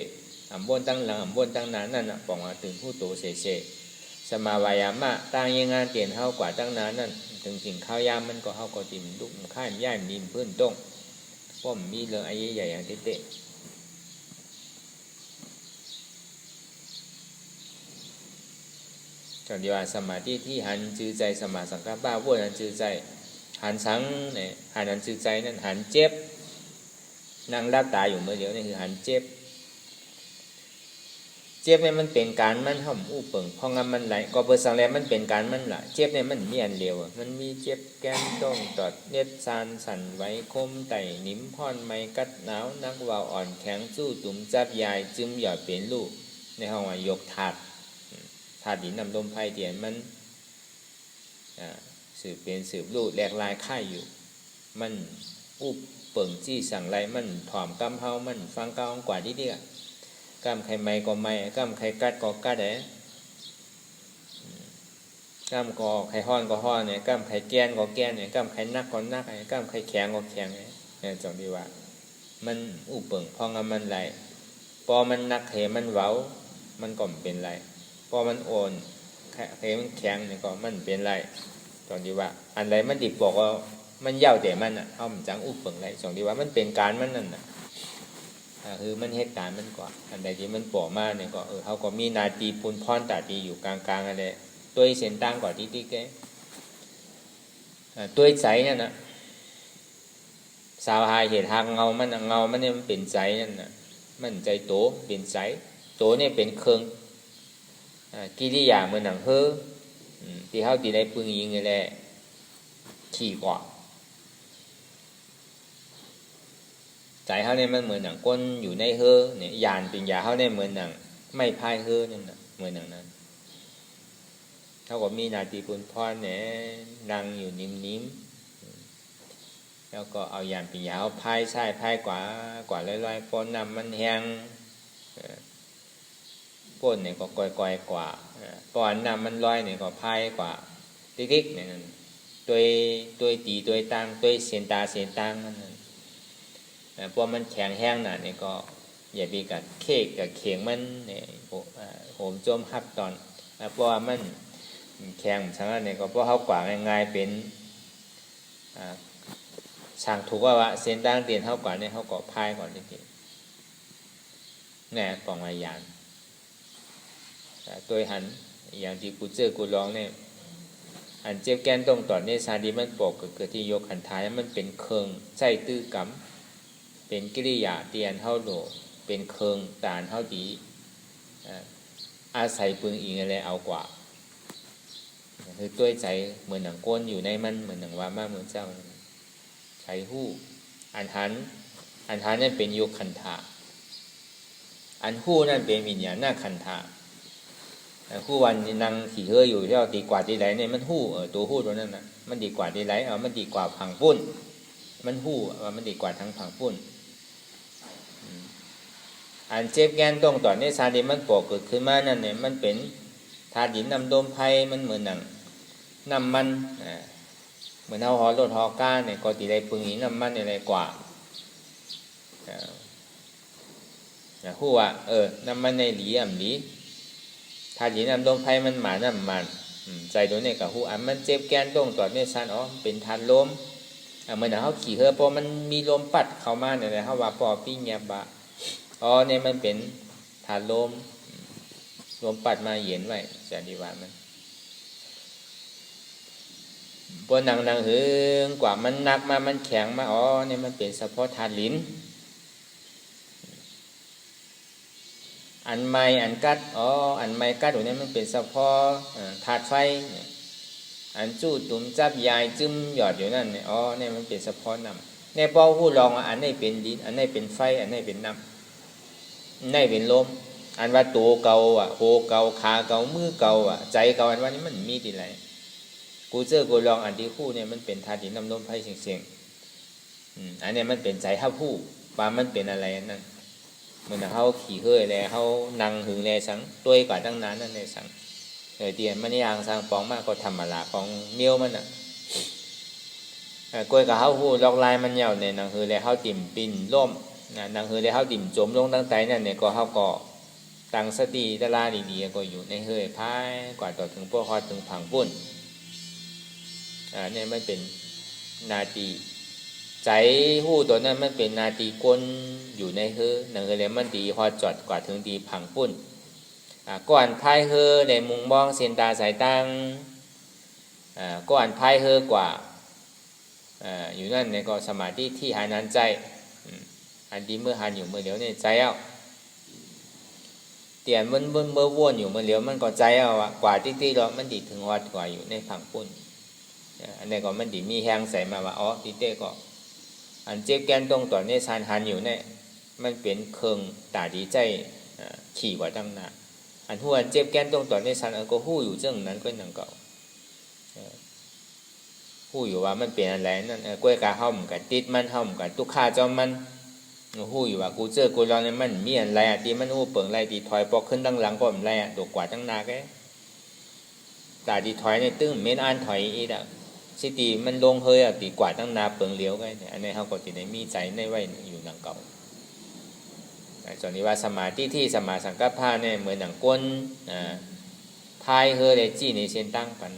อ่ำบนตั้งหลังอ่ำบนตั้งนั้นนั่นบอกว่าตื่นผู้โตเฉยสมาวายามะตั้งยังงานเตียนเท่ากว่าตั้งนั้นนั่นถึงสิ่งข้าวยามมันก็เข้าก็ติ่มดุมข้ามย่ายมีพื้นต้งป้อมมีเรื่องไอ้ใหญ่อย่างเตะจนเดียวสมาธิที่หันจือใจสมาสังกัปปะวนหันจือใจหันสังเนี่ยหันจือใจนั่นหันเจ็บนั่งรับตาอยู่เมื่อเดียวนี่คือหันเจ็บเนี่ยมันเป็นการมันห่มอู้เปิงพองำมันไหลก็เปิดสังแลมันเป็นการมันละเจ็บเนี่ยมันมีอันเดียวมันมีเจ็บแก้มต้องตอดเน็ดซานสั่นไว้คมไต่นิ้มพ่อนไม้กัดหนาวนักวาวอ่อนแข็งสู้ตุ่มจับยายจึมหยอดเป็นลูกในห้องว่ายกถาดดินนำลมไฟเดียนมันสืบเป็นสืบลูกแหลกลายค่ายอยู่มันอุบเปิงจี้สั่งไรมันถ่อมกำเฮามันฟังเกากว่าที่เดียกำไข่ไม่ก็ไม่กำไข่กัดก็กัดกำก็ไข่ห้อนก็ห้อนเนี่ยกำไข่แกนก็แกนเนี่ยกำไข่นักก็นักเนี่ยกำไข่แข็งก็แข็งเนี่ยจังดีว่ามันอุบเปิงพองมันไหลพอมันนักเหมันเว้ามันก็เป็นไรพอมันโอนเหมันแข็งเนี่ยก็มันเป็นไรจังดีว่าอันไรมันดิบบอกว่ามันเย่าแต่มันเอามันจังอุบเปิงไรจังดีว่ามันเป็นการมันนั่นคือมันเหตุการณ์มันกว่าอันใดที่มันปล่อมาเนี่ยก็เขาก็มีนาตีปูนพรตาตีอยู่กลางๆอะไรตัวเส้นตั้งกว่าที่แกตัวใจนั่นนะสาวหายเหตุทางเงามันเนี่ยมันเป็นใจนั่นนะมันใจโตเป็นใจโตเนี่ยเป็นเครื่องกิริยาเหมือนหนังเฮ้อที่เขาตีได้ปึงยิงนี่แหละขี่กว่าใจเขาเนี่ยมันเหมือนหนังก้นอยู่ในเฮอเนี่ยยานเป็นยาเขาเนี่ยเหมือนหนังไม่พายเฮอนั่นนะเหมือนหนังนั้นเขาก็มีนาทีปุนพรเนี่ยนั่งอยู่นิ่มๆแล้วก็เอายานเป็นยาเขาพายใช่พายกว่าลอยๆปนนำมันแห้งก้นเนี่ยก็ก่อยๆกว่าปอนนำมันลอยเนี่ยก็พายกว่าติ๊กๆเนี่ยตัวตีตัวตั้งตัวเสียนตั้งนั่นพวกมันแข็งแห้งน่ะนี่ก็อย่าไปกัดเค้กกับเขียงมันเนี่ยโหมโจมฮับตอนเพราะว่ามันแข็งฉะนั้นเนี่ยก็เพราะเขากว่าง่ายๆเป็นช่างถูกว่าเส้นตั้งเตียนเขากว่าเนี่ยเขาก็พายก่อนจริงๆเนี่ยปองมายานตัวหันอย่างที่กูเจอกูร้องเนี่ย อันเจ็บแกนตรงตอนนี้ซาดีมันปกเกิดที่โยคันทายมันเป็นเคิงใส่ตื้อกำเป็นกิริยาเตียนเท่าโดเป็นเคิงตานเท่าดีอาศัยปึงอีกอะไรเอากว่าคือตัวใจเหมือนหนังก้นอยู่ในมันเหมือนหนังว่ามาเหมือนเจ้าใช้หู้อันหันนั่นเป็นโยคันธาอันหู้นั่นเป็นวิญญาณหน้าคันธาหู้วันนั่งขี่เฮืออยู่ที่เราดีกว่าดีไรเนี่ยมันหู้ตัวหู้ตัวนั้นน่ะมันดีกว่าดีไรมันดีกว่าผังปุ้นมันหู้ว่ามันดีกว่าทั้งผังปุ้นอันเจ็บแกนตรงตอนนี้ซาดีมันปกเกิดขึ้นมานั่นเนี่ยมันเป็นธาตุดินน้ำลมไฟมันเหมือนหนังน้ำมันเหมือนเอาหอรถหอก้าเนี่ยก็ตีได้ปึงอีน้ำมันอะไรกว่าหู้ว่าน้ำมันในหลีหลีธาตุดินน้ำลมไฟมันหมาน้ำมันใจตัวนี้กับหู้อันมันเจ็บแกนตรงตอนนี้ซันเป็นธาตุลมเหมือนเขาขี่เฮือพอมันมีลมปัดเข้ามาเนี่ยเขาว่าปอปี้เงียบะเนี่ยมันเป็นธาตุลมปัดมาเย็นไว้จะดีว่ามันพอหนังหึงกว่ามันหนักมามันแข็งมาเนี่ยมันเป็นเฉพาะธาตุลิ้นอันไม้อันกัดอันไม้กัดตัวนี้มันเป็นเฉพาะธาตุไฟอันจู้ตุ่มจับยายจึ้มหยอดอยู่นั่นเนี่ยเนี่ยมันเป็นเฉพาะน้ำในปอหู้ลองอันนี้เป็นดินอันนี้เป็นไฟอันนี้เป็นน้ำอันนี้เป็นลมอันว่าตัวเก่าโหเก่าขาเก่ามือเก่าใจเก่าอันว่านี้มันมีที่ไหนกูกูลองอันที่คู่เนี่ยมันเป็นธาตุดินน้ำลมไฟเสียงอันนี้มันเป็นใจเท่าผู้ว่ามันเป็นอะไรนั่นเหมือนเขาขี่เฮือยแล้วเขานั่งหึงแลสังตัวกว่าตั้งนานนั่นเลยสังเตียนมันยางสังปองมากก็ทำมาละของเมียวมันกล้วยกับเขาหูลอกลายมันเหยาเนี่ยนั่งหือแล้วเขาติ่มปิ่นล่มนั่งหือแล้วเขาติ่มจมลงตั้งใจนั่นเนี่ยก็เขาก็ตั้งสติตะลาดีๆก็อยู่ในเฮือยพายกว่าต่อถึงพวกคอถึงผังปุ่นเนี่ยมันเป็นนาทีใจหู้ตัวนั้นมันเป็นนาทีก้นอยู่ในเฮือนั่งหือแล้วมันดีพอจอดกว่าถึงดีผังปุ่นก่อนพายเฮือในมุงมองเส้นตาสายตังก่อนพายเฮือกว่าอยู่นั่นเนี่ยก็สมาธิที่หานั้นใจอันดีเมื่อหันอยู่เมื่อเดียวเนี่ยใจเอาเตียนมันเมื่อวนอยู่เมื่อเดียวมันก็ใจเอากว่าที่เรามันดีถึงวัดกว่าอยู่ในผังปุ่นอันนี้ก็มันดีมีแห้งใส่มาว่าที่เต้ก็อันเจ็บแกนตรงต่อเนี่ยซานหันอยู่เนี่ยมันเป็นเคืองตาดีใจขี่กว่าตั้งนานอันหัวเจ็บแกนตรงต่อเนี่ยซานก็หู้อยู่เรื่องนั้นก็ยังเก่าหู้อยู่ว่ามันเป็นอะไรนั่นกล้วยกาห้อมกับติดมันห้อมกับตุกขาจอมมันหู้อยู่ว่ากูกูลองเนี่ยมันมีอะไรที่มันหู้เปิงอะไรตีถอยปอกขึ้นตั้งหลังก็อะไรตัวกว่าตั้งนาแกตาตีถอยในตึ้งเม้นอ่านถอยอีกสิตีมันลงเฮยตีกว่าตั้งนาเปิงเลี้ยวไงอันนี้เขาก็ตีในมีใจในไว้อยู่หนังเก่าส่วนนี้ว่าสมาธิที่สมาสังกัปปะเนี่ยเหมือนหนังก้นพายเฮยเลยจี้ในเส้นตั้งกัน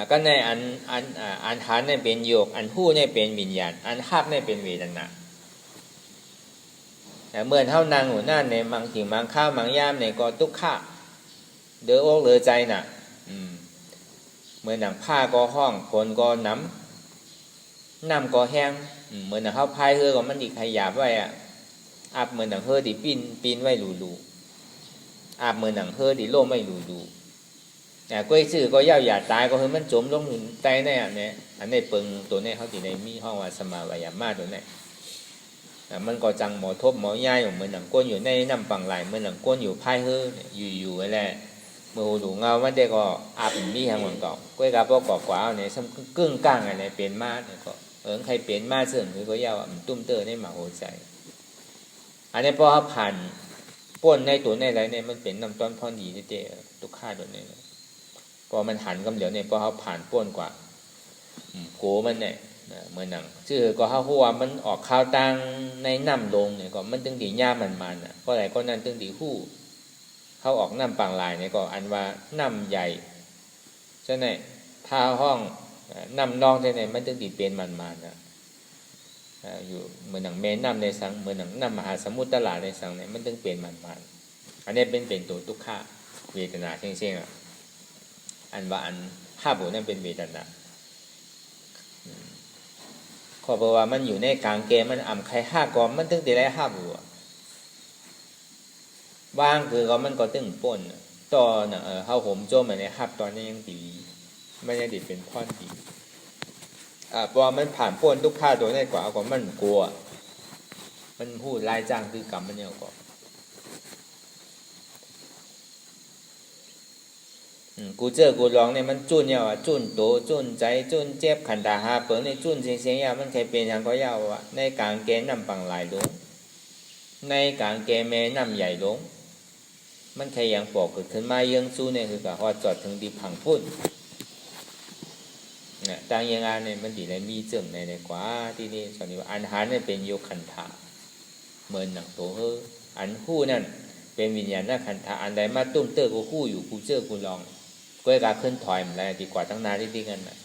ก็ในอันหันเนี่ยเป็นโยกอันหู้เนี่ยเป็นวิญญาณอันหับเนี่ยเป็นเวทนาเมื่อเท่านางหัวหน้าในบางสิ่งบางข้าวบางย่ามในก็ทุกข์ะเดือดอกเดือดใจน่ะเมื่อหนังผ้าก็ห้องคนก็น้ำก็แห้งเหมือนหนังเขาพายเฮือก็มันดีขยับไว้อาบเหมือนหนังเฮือที่ปีนไว้รูอาบเหมือนหนังเฮือที่โล่ไม่รูก้อยซื่อก็ย่าหยาตายก็คือมันจมลงใจแน่เนี่ยอันนี้เปิงตัวนี้เขาที่ในมีห้องว่าสมาวายามาตัวนี้มันก็จังหมอทบหมอย่ายเหมือนหนังก้นอยู่ในน้ำปังไหลเหมือนหนังก้นอยู่พายเฮืออยู่อะไรเมื่อหูเงามันได้ก็อาบมีแห่งหวังเก่าก้อยกับพวกกว่าเนี่ยซ้ำกึ่งกลางอะไรเป็นมาเนี่ยก็ใครเป็นมาเสื่อมคือก็ย่าว่ามันตุ้มเตอร์ในหมาหัวใจอันนี้พอเขาผ่านป้นในตัวในอะไรเนี่ยมันเป็นน้ำต้นพอดีเจ๊ตุกข้าตัวนี้พอมันหันกำเหลียวเนี่ยพอเขาผ่านป้นกว่าโกมันเนี่ยเหมือนหนังชื่อก็เขาหัวมันออกข้าวตังในน้ำลงเนี่ยก็มันตึงดีย่ามันก็อะไรก็นั่นตึงดีหู้เขาออกน้ำปังลายเนี่ยก็อันว่าน้ำใหญ่ใช่ไหมท่าห้องน้ำนองใช่ไหมมันตึงดีเป็นมันอยู่เหมือนหนังเมนน้ำในสังเหมือนหนังน้ำมหาสมุทรตลาดในสังเนี่ยมันตึงเป็นมัน อันนี้เป็นตัวทุกขะเวทนาเช่งๆอันว่าอันห้าบุนั่นเป็นเวทนาขอบอกว่ามันอยู่ในกลางเกมมันอ่ำใครห้ากอมมันถึงได้ห้าบุว่างคือก็มันก็ตึงป่นตอนเฮาผมโจมในฮับตอนนี้ยังดีไม่ได้ดีเป็นพ่อนดีพอมันผ่านป่นทุกข้าตัวได้กว่าก็มันกลัวมันพูดลายจ้างคือกรรมมันเนี่ยก็กูเจอกูร้องเนี่ยมันจุนเนี่ยว่าจุนโตจุนใจจุนเจ็บขันตาหาเปิงในจุนเสียงยามันเคยเป็นอย่างก็ยาวว่าในกลางเกณฑ์นำปังหลายลงในกลางเกณฑ์แม่นำใหญ่ลงมันแค่ยังปอกเกิดขึ้นมายังสู้เนี่ยคือกับว่าจอดถึงดีผังพุ่นเนี่ยต่างยังไงเนี่ยมันดีในมีเจิมในกว่าที่นี่สอนว่าอันหาเนี่ยเป็นโยคันธาเหมือนหนังโตเฮออันคู่นั่นเป็นวิญญาณนักคันธาอันใดมาตุ้มเตอร์กูคู่อยู่กูเจอกูลองก็ให้การขึ้นถอยมันอะไรดีกว่าตั้งนานที่กันนะ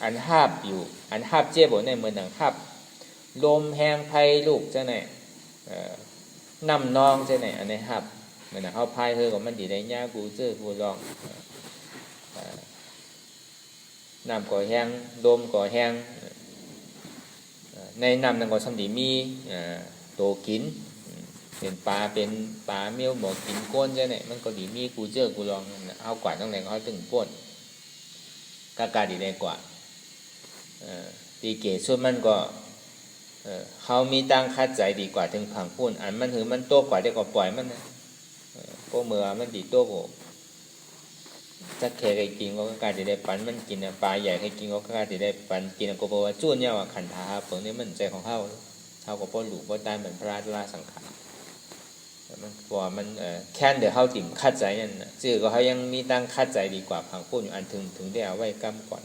อันหาบอยู่อันหาบเจ็บบ่ในเหมือนหนังหาบลมแห้งไผ่ลูกจะไหนน้ำนองจะไหนอันนี้หาบมันเขาพายเธอของมันดีได้ยากกูเจอกูลองน้ำก่อแห้งลมก่อแห้งในน้ำนั่นก็สำดีมีโตกินเป็นปลาเมี้ยวหมอกินก้นใช่ไหมมันก็ดีมีกูเจอกูลองเอากว่าตั้งแต่เขาถึงป้นกากาดีได้กว่าตีเกศส่วนมันก็เขามีตั้งคัดใจดีกว่าถึงผังพุ่นอันมันถือมันโตกว่าได้ก็ปล่อยมันนะก็เมื่อมันดีโตกถ้าแค่ใครกินก็กาได้ปันมันกินปลาใหญ่ใครกินก็กาได้ปันกินก็บอกว่าจุ่นเนี่ยว่าขันธาเปิดนี่มันใจของเขาก็ป้นหลูกป้นตายเหมือนพระราชราสังขารมันว่ามันแค่เดี๋ยวเขาติ่มคัดใจนั่นนะจื่อก็เขายังมีตั้งคัดใจดีกว่าผังพุ่นอยู่อันถึงได้เอาไว้กั้มก่อน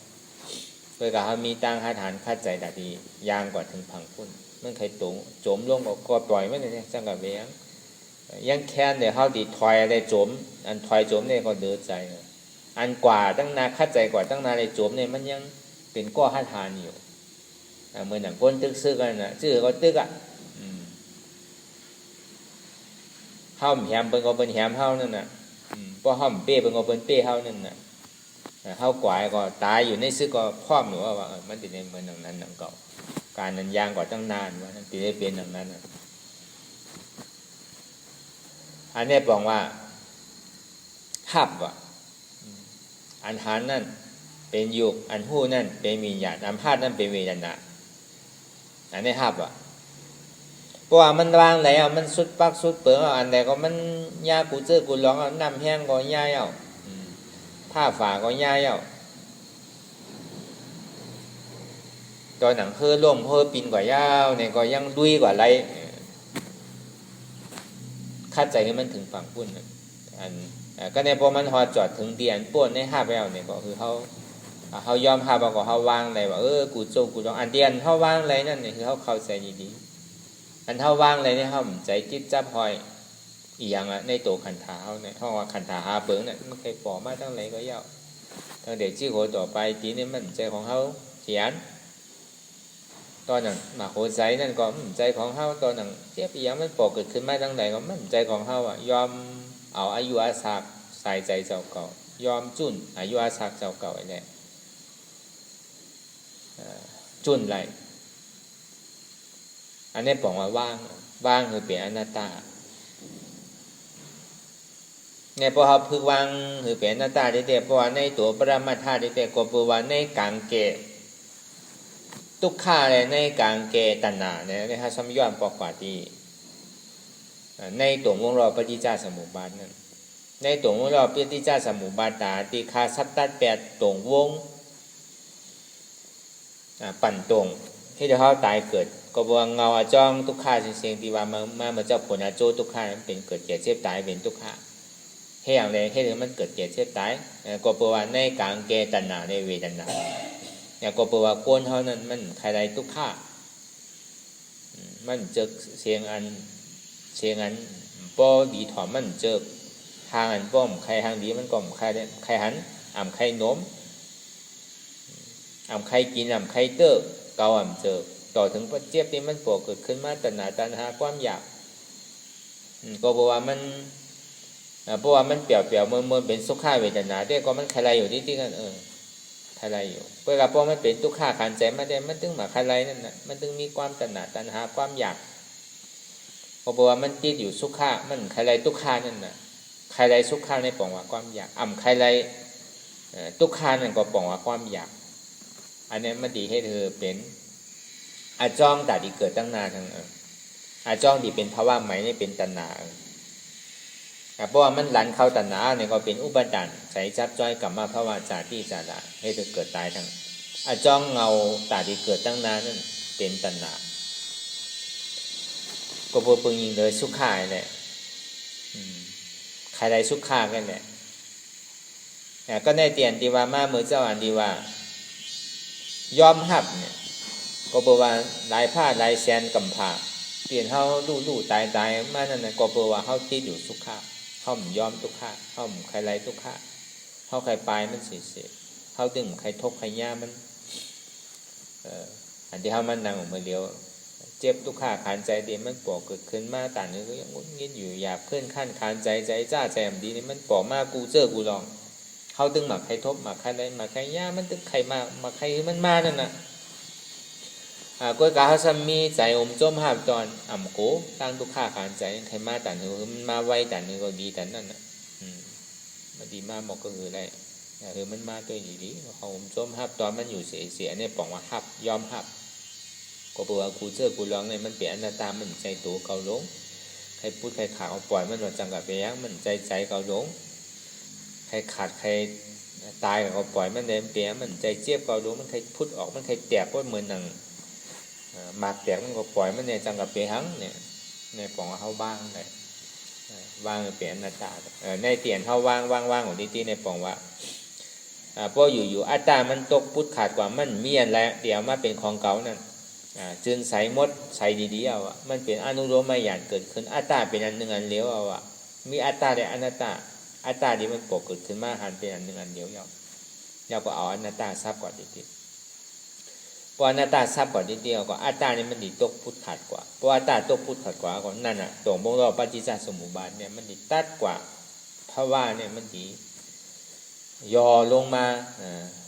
เพื่อเขามีตั้งหาฐานคัดใจแต่ดียางกว่าถึงผังพุ่นมันใครตรงโจมลงก็ปล่อยไม่ได้จังกับเวียงยังแค่เดี๋ยวเขาติถอยอะไรโจมอันถอยโจมเนี่ยก็เดือดใจอันกว่าตั้งนาคัดใจกว่าตั้งนาอะไรโจมเนี่ยมันยังเป็นก้อหาฐานอยู่เหมือนหนังก้นตึกซื้อกันนะจื่อก็ตึกเฮาแหมเบิ่งก็เบิ่งแหมเฮานั่นน่ะบ่เฮาเป้เบิ่งก็เบิ่งเป้เฮานั่นน่ะเฮากวายก็ตายอยู่ในซึกก็พร้อมหนูว่ามันสิได้เหมือนนั้นนั่นเก่าการนั้นยางกว่าตั้งนานว่านั่นสิได้เป็นอย่างนั้นน่ะอันนี้บอกว่าหับว่ะอันหานนั่นเป็นยุกอันหู้นั่นเป็นวิญญาณอันพาดนั่นเป็นเวทนาอันนี้หับว่ะเพราะว่ามันวางแล้วมันสุดปักสุดเปิงอันใดก็มันยากูเจอกูร้องน้ำแห้งก็ย่ายเอาผ้าฝาก็ย่ายเอาตอนหนังเฮือล่มเฮือปีนกว่ายาวเนี่ยก็ยังดุยกว่าไรคาดใจให้มันถึงฝั่งพุ่นอันก็ในพอมันหอจอดถึงเตียนป้วนในห้าแววเนี่ยก็คือเขายอมห้าบอกเขาวางอะไรว่ากูโจกูร้องอันเตียนเขาวางอะไรนั่นเนี่ยคือเขาเข้าใจดีอันเท่าว่างเลยเนี่ยเขาใจจิตจับหอยอีอย่างในตัวขันธาเขาเนี่ยเขาว่าขันธาหาเบิ้งเนี่ยมันเคยปอมาตั้งไหนก็เย้าตั้งเด็กชื่อโหต่อไปทีนี้มันใจของเขาเขียนตอนนั้นมาโหใจนั่นก็ใจของเขาตอนนั้นเจ็บอีอย่างมันปอเกิดขึ้นมาตั้งไหนก็มันใจของเขาอ่ะยอมเอาอายุอาศักใส่ใจเจ้าเก่ายอมจุนอายุอาศักเจ้าเก่าไอ้เนี่ยจุนไรอันนี้บอกว่าว่างคือเป็นอนัตตาเนี่ยพอเขาพึกว่างคือเป็นอนัตตาได้แต่เพราะว่าในตัวปรมัตถะได้แต่ก็แปลว่าในกลางเกศทุกข้าเลยในกลางเกตัณหาเนี่ยนะครับสมย้อนปอกว่าที่ในตัววงล้อปฏิจจสมุปบาทนั้นในตัววงล้อปฏิจจสมุปบาทตาติคาสัตตัดแปดตัววงปั่นตรงที่เขาตายเกิดก็บอกเงาจ้องทุกข้าเสียงที่ว่ามาเจ้าผลอาโจทุกข้าเป็นเกิดเจ็บเจ็บตายเป็นทุกข้าให้อย่างไรให้ถึงมันเกิดเจ็บเจ็บตายก็บอกว่าในกลางเกตัณหาในเวทนาเนี่ยก็บอกว่าก้นเขานั้นมันใครใดทุกข้ามันเจอเสียงอันป้อดีถอมมันเจอทางอันป้อมใครทางดีมันก็ใครหันใครโน้มใครกินใครเตอเกาเจอต่อถึงพระเจี๊ยบนี่มันปวดเกิดขึ้นมาตัณหาความอยากก็บอกว่ามัน เพราะว่ามันเปลี่ยวๆมันเป็นสุขาเวทนาแต่ก็มันใครอยู่ที่กันใครอยู่เพราะมันเป็นทุกขาขันใจมาได้มันถึงมาใครนั่นน่ะมันถึงมีความตัณหาความอยากเพราะว่ามันติดอยู่สุขามันใครทุกขานั่นน่ะใครสุขาในปองว่าความอยากใครทุกขานั่นก็ปองว่าความอยากอันนี้มันดีให้เธอเป็นอาจ้องแต่ที่เกิดตั้งนานทั้งอาจ้องที่เป็นภาวะใหม่นี่เป็นตัณหาเพราะว่ามันหลันเข้าตัณหาเนี่ยก็เป็นอุปทานใส่จับจ้อยกลับมาภาวะจาที่จาระให้เธอเกิดตายทั้งอาจ้องเงาแต่ที่เกิดตั้งนานนั่นเป็นตัณหาก็พวกปึงยิงเลยสุขาเนี่ยใครใดสุขากันเนี่ยก็ได้เตียนดีว่ามาเมื่อเจ้าอันดีว่ายอมหับเนี่ยก็บอกว่าหลายผ้าหลายแสนกำผ้าเปลี่ยนเขาลู่ตายมานั่นน่ะก็บอกว่าเขาติดอยู่สุขาเขายอมทุกขาเขาใครไรทุกขาเขาใครปลายมันเสียเขาดึงใครทบใครย่ามันอันที่เขามันนั่งออกมาเดียวเจ็บทุกขาขานใจเดียมันปอกเกิดขึ้นมาต่างนึงก็ยังงุนงิดอยู่อยากเพื่อนขั้นขานใจจ้าใจแบบดีนี่มันปอกมากูเจอกูลองเขาตึงมาใครทบมาใครไรมาใครย่ามันตึงใครมาใครมันมานั่นน่ะก็กาเขาซ้ำมีใจอมจมหาบตอนโกตั้งทุกข้าขานใจใครมาแต่หนึ่งมันมาไวแต่หนึ่งก็ดีแต่นั่นน่ะมันดีมากบอกก็คืออะไรมันมาตัวดีเขาอมจมหาบตอนมันอยู่เสียเนี่ยปองว่าหับยอมหับก็บอกว่ากูเจอกูร้องเนี่ยมันเปลี่ยนอนัตตามันใจตัวเกาหลงใครพูดใครขาเอาปล่อยมันว่าจังกับไปยักมันใจเกาหลงใครขาดใครตายก็ปล่อยมันเดินเปียมันใจเจี๊ยบเกาหลงมันใครพูดออกมันใครแตกก็เหมือนหนังมาแตกมันก็ปล่อยมันเนี่ยจังกับเปียหังเนี่ยในปองเขาบ้างเลยว่างเปลี่ยนอนัตตาในเตียนเขาว่างของที่ในปองว่าเพราะอยู่อัตตามันตกพุทธขาดกว่ามันมีอันแล้วเดี๋ยวมาเป็นของเก่านั่นจึงใส่มดใส่ดีๆเอามันเป็นอนุโลมไม่หยาดเกิดขึ้นอัตตาเป็นอันหนึ่งอันเลี้ยวเอามีอัตตาและอนัตตาอัตตาที่มันปกเกิดขึ้นมาหันเป็นอันหนึ่งอันเดียวเราก็เอาอนัตตาทราบก่อนดีๆพออนัตตาทราบก่อนดีๆก็อัตตานี่มันดีตกพุทธขาดกว่าเพราะอัตตาตกพุทธขาดกว่าก่อนนั่นน่ะตรงบ่งเราปฏิจจสมุปบาทเนี่ยมันดีตัดกว่าเพราะว่าเนี่ยมันดียอลงมา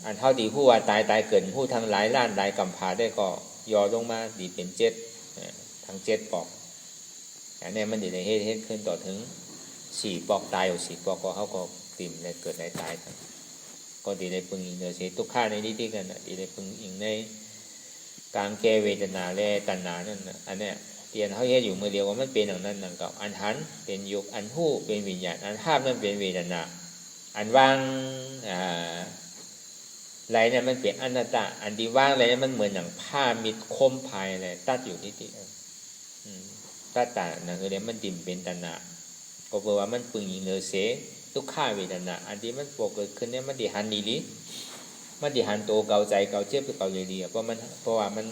อันเท่าดีผู้ว่าตายเกิดผู้ทั้งหลายล้านหลายกำพาได้ก็ยอลงมาดีเป็นเจ็ดทั้งเจ็ดปอกอันนี้มันดีในเฮ็ดขึ้นต่อถึง4ปอกตายอยู่4ปอกก็เขาก็ติ่มในเกิดในตายทั้งก็ดีในปึงอิงเดือเสียทุกข้าในที่กันดีในปึงอิงในกลางแก่เวทนาและตัณหานั่นอันนี้เตียนเขาเฮ็ดอยู่เมื่อเดียวว่ามันเป็นอย่างนั้นดังเก่าอันหันเป็นยุกอันหู้เป็นวิญญาณอันห้ามนั่นเป็นเวทนาอันว่างไรเนี่ยมันเป็นอนัตตาอันที่ว่างอะไรเนี่ยมันเหมือนอย่างผ้ามิดคมภายอะไรตัดอยู่ที่ตัดตานั่นคือเนี่ยมันดิ่มเป็นตัณหาก็เพราะว่ามันปึงยิงเลยเสทุกข้าเวทนาอันที่มันปกเกิดขึ้นเนี่ยมันดิหันดีลิมันดิหันโตเกาใจเกาเจ็บเกาเลยดีเพราะว่ามัน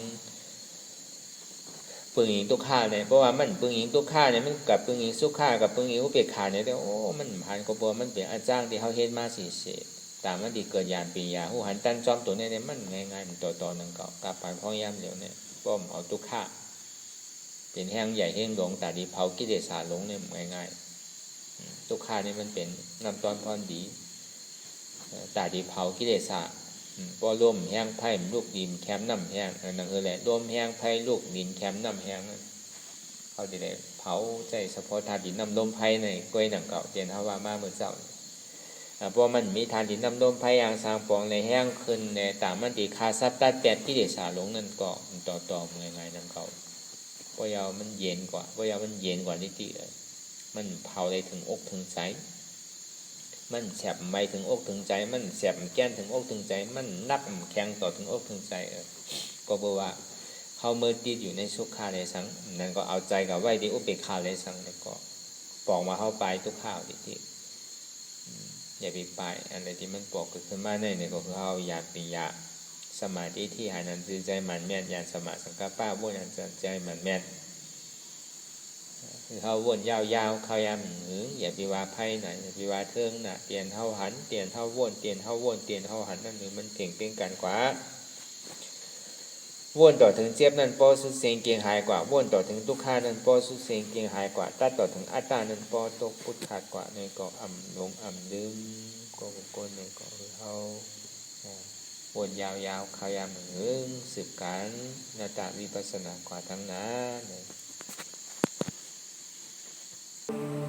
ปึงยิงทุกข้าเนี่ยเพราะว่ามันปึงยิงทุกข้าเนี่ยมันกับปึงยิงสุขากับปึงยิงอุเบกขาเนี่ยโอ้มันผ่านก็เพราะมันเป็นอาจารย์ที่เขาเฮ็ดมาสิเสตามมันดีเกิดยานปียาหูหันตั้นจอมตัวเนี่ยมันง่ายๆมันต่อนั่งเก่ากลับไปพ่อย่ำเดี๋ยวเนี่ยป้อมเอาทุกข้าเป็นแห้งใหญ่แห้งหลงแต่ดีเผากิเลสาหลงเนี่ยง่ายๆทุกข้านี่มันเป็นน้ำตอนพรดีแต่ดีเผากิเลสาพอร่มแห้งไผ่ลูกดินแคมน้ำแห้งนั่นคือแหละร่มแห้งไผ่ลูกดินแคมน้ำแห้งเขาดีเลยเผาใจเฉพาะธาตุดินน้ำลมไผ่ในกล้วยหนังเก่าเตียนฮาวามาเมื่อเช้าเพราะมันมีธาตุดินน้ำลมไผ่ยางสร้างปองในแห้งขึ้นในต่างมันดีคาซับตัดแปดกิเลสาหลงนั่นก็ต่อง่ายๆนั่นเก่าเพราะยาวมันเย็นกว่านิติเลยมันเผาได้ถึงอกถึงใจมันแสบไม่ถึงอกถึงใจมันแสบแก้นถึงอกถึงใจมันนักแข็งต่อถึงอกถึงใจก็บอกว่าเขาเมื่อติดอยู่ในสุขาในสังนั่นก็เอาใจกับไว้ที่อุเบกขาในสังแล้วก็ปอกมาเข้าไปทุกข้าวที่อย่าไปไปอะไรที่มันปอกขึ้นมาเนี่ยก็คือเขาอยากปียาสมาธิที่หานันคือใจมันแม่นยานสมาสังกัปปะวนอันใจมันแม่นคือเขาวนยาวๆเขายำอย่าไปว่าไพ่ไหนอย่าไปว่าเทิงน่ะเตียนเท่าหันเตียนเท่าวนเตียนเท่าวนเตียนเท่าหันนั่นคือมันเก่งกันกว่า วนต่อถึงเจี๊ยบนั้นปอสุดเสียงเกียงหายกว่าวนต่อถึงทุกขานั้นปอสุดเสียงเกียงหายกว่าตัดต่อถึงอัตตานั้นปอตกพุทธขาดกว่าในเกาะอ่ำลงอ่ำลืมก็ก้นในเกาะเฮาวนยาวๆขายามหึงสืบกันนาตาวิปัสสนากว่าทั้งนั้น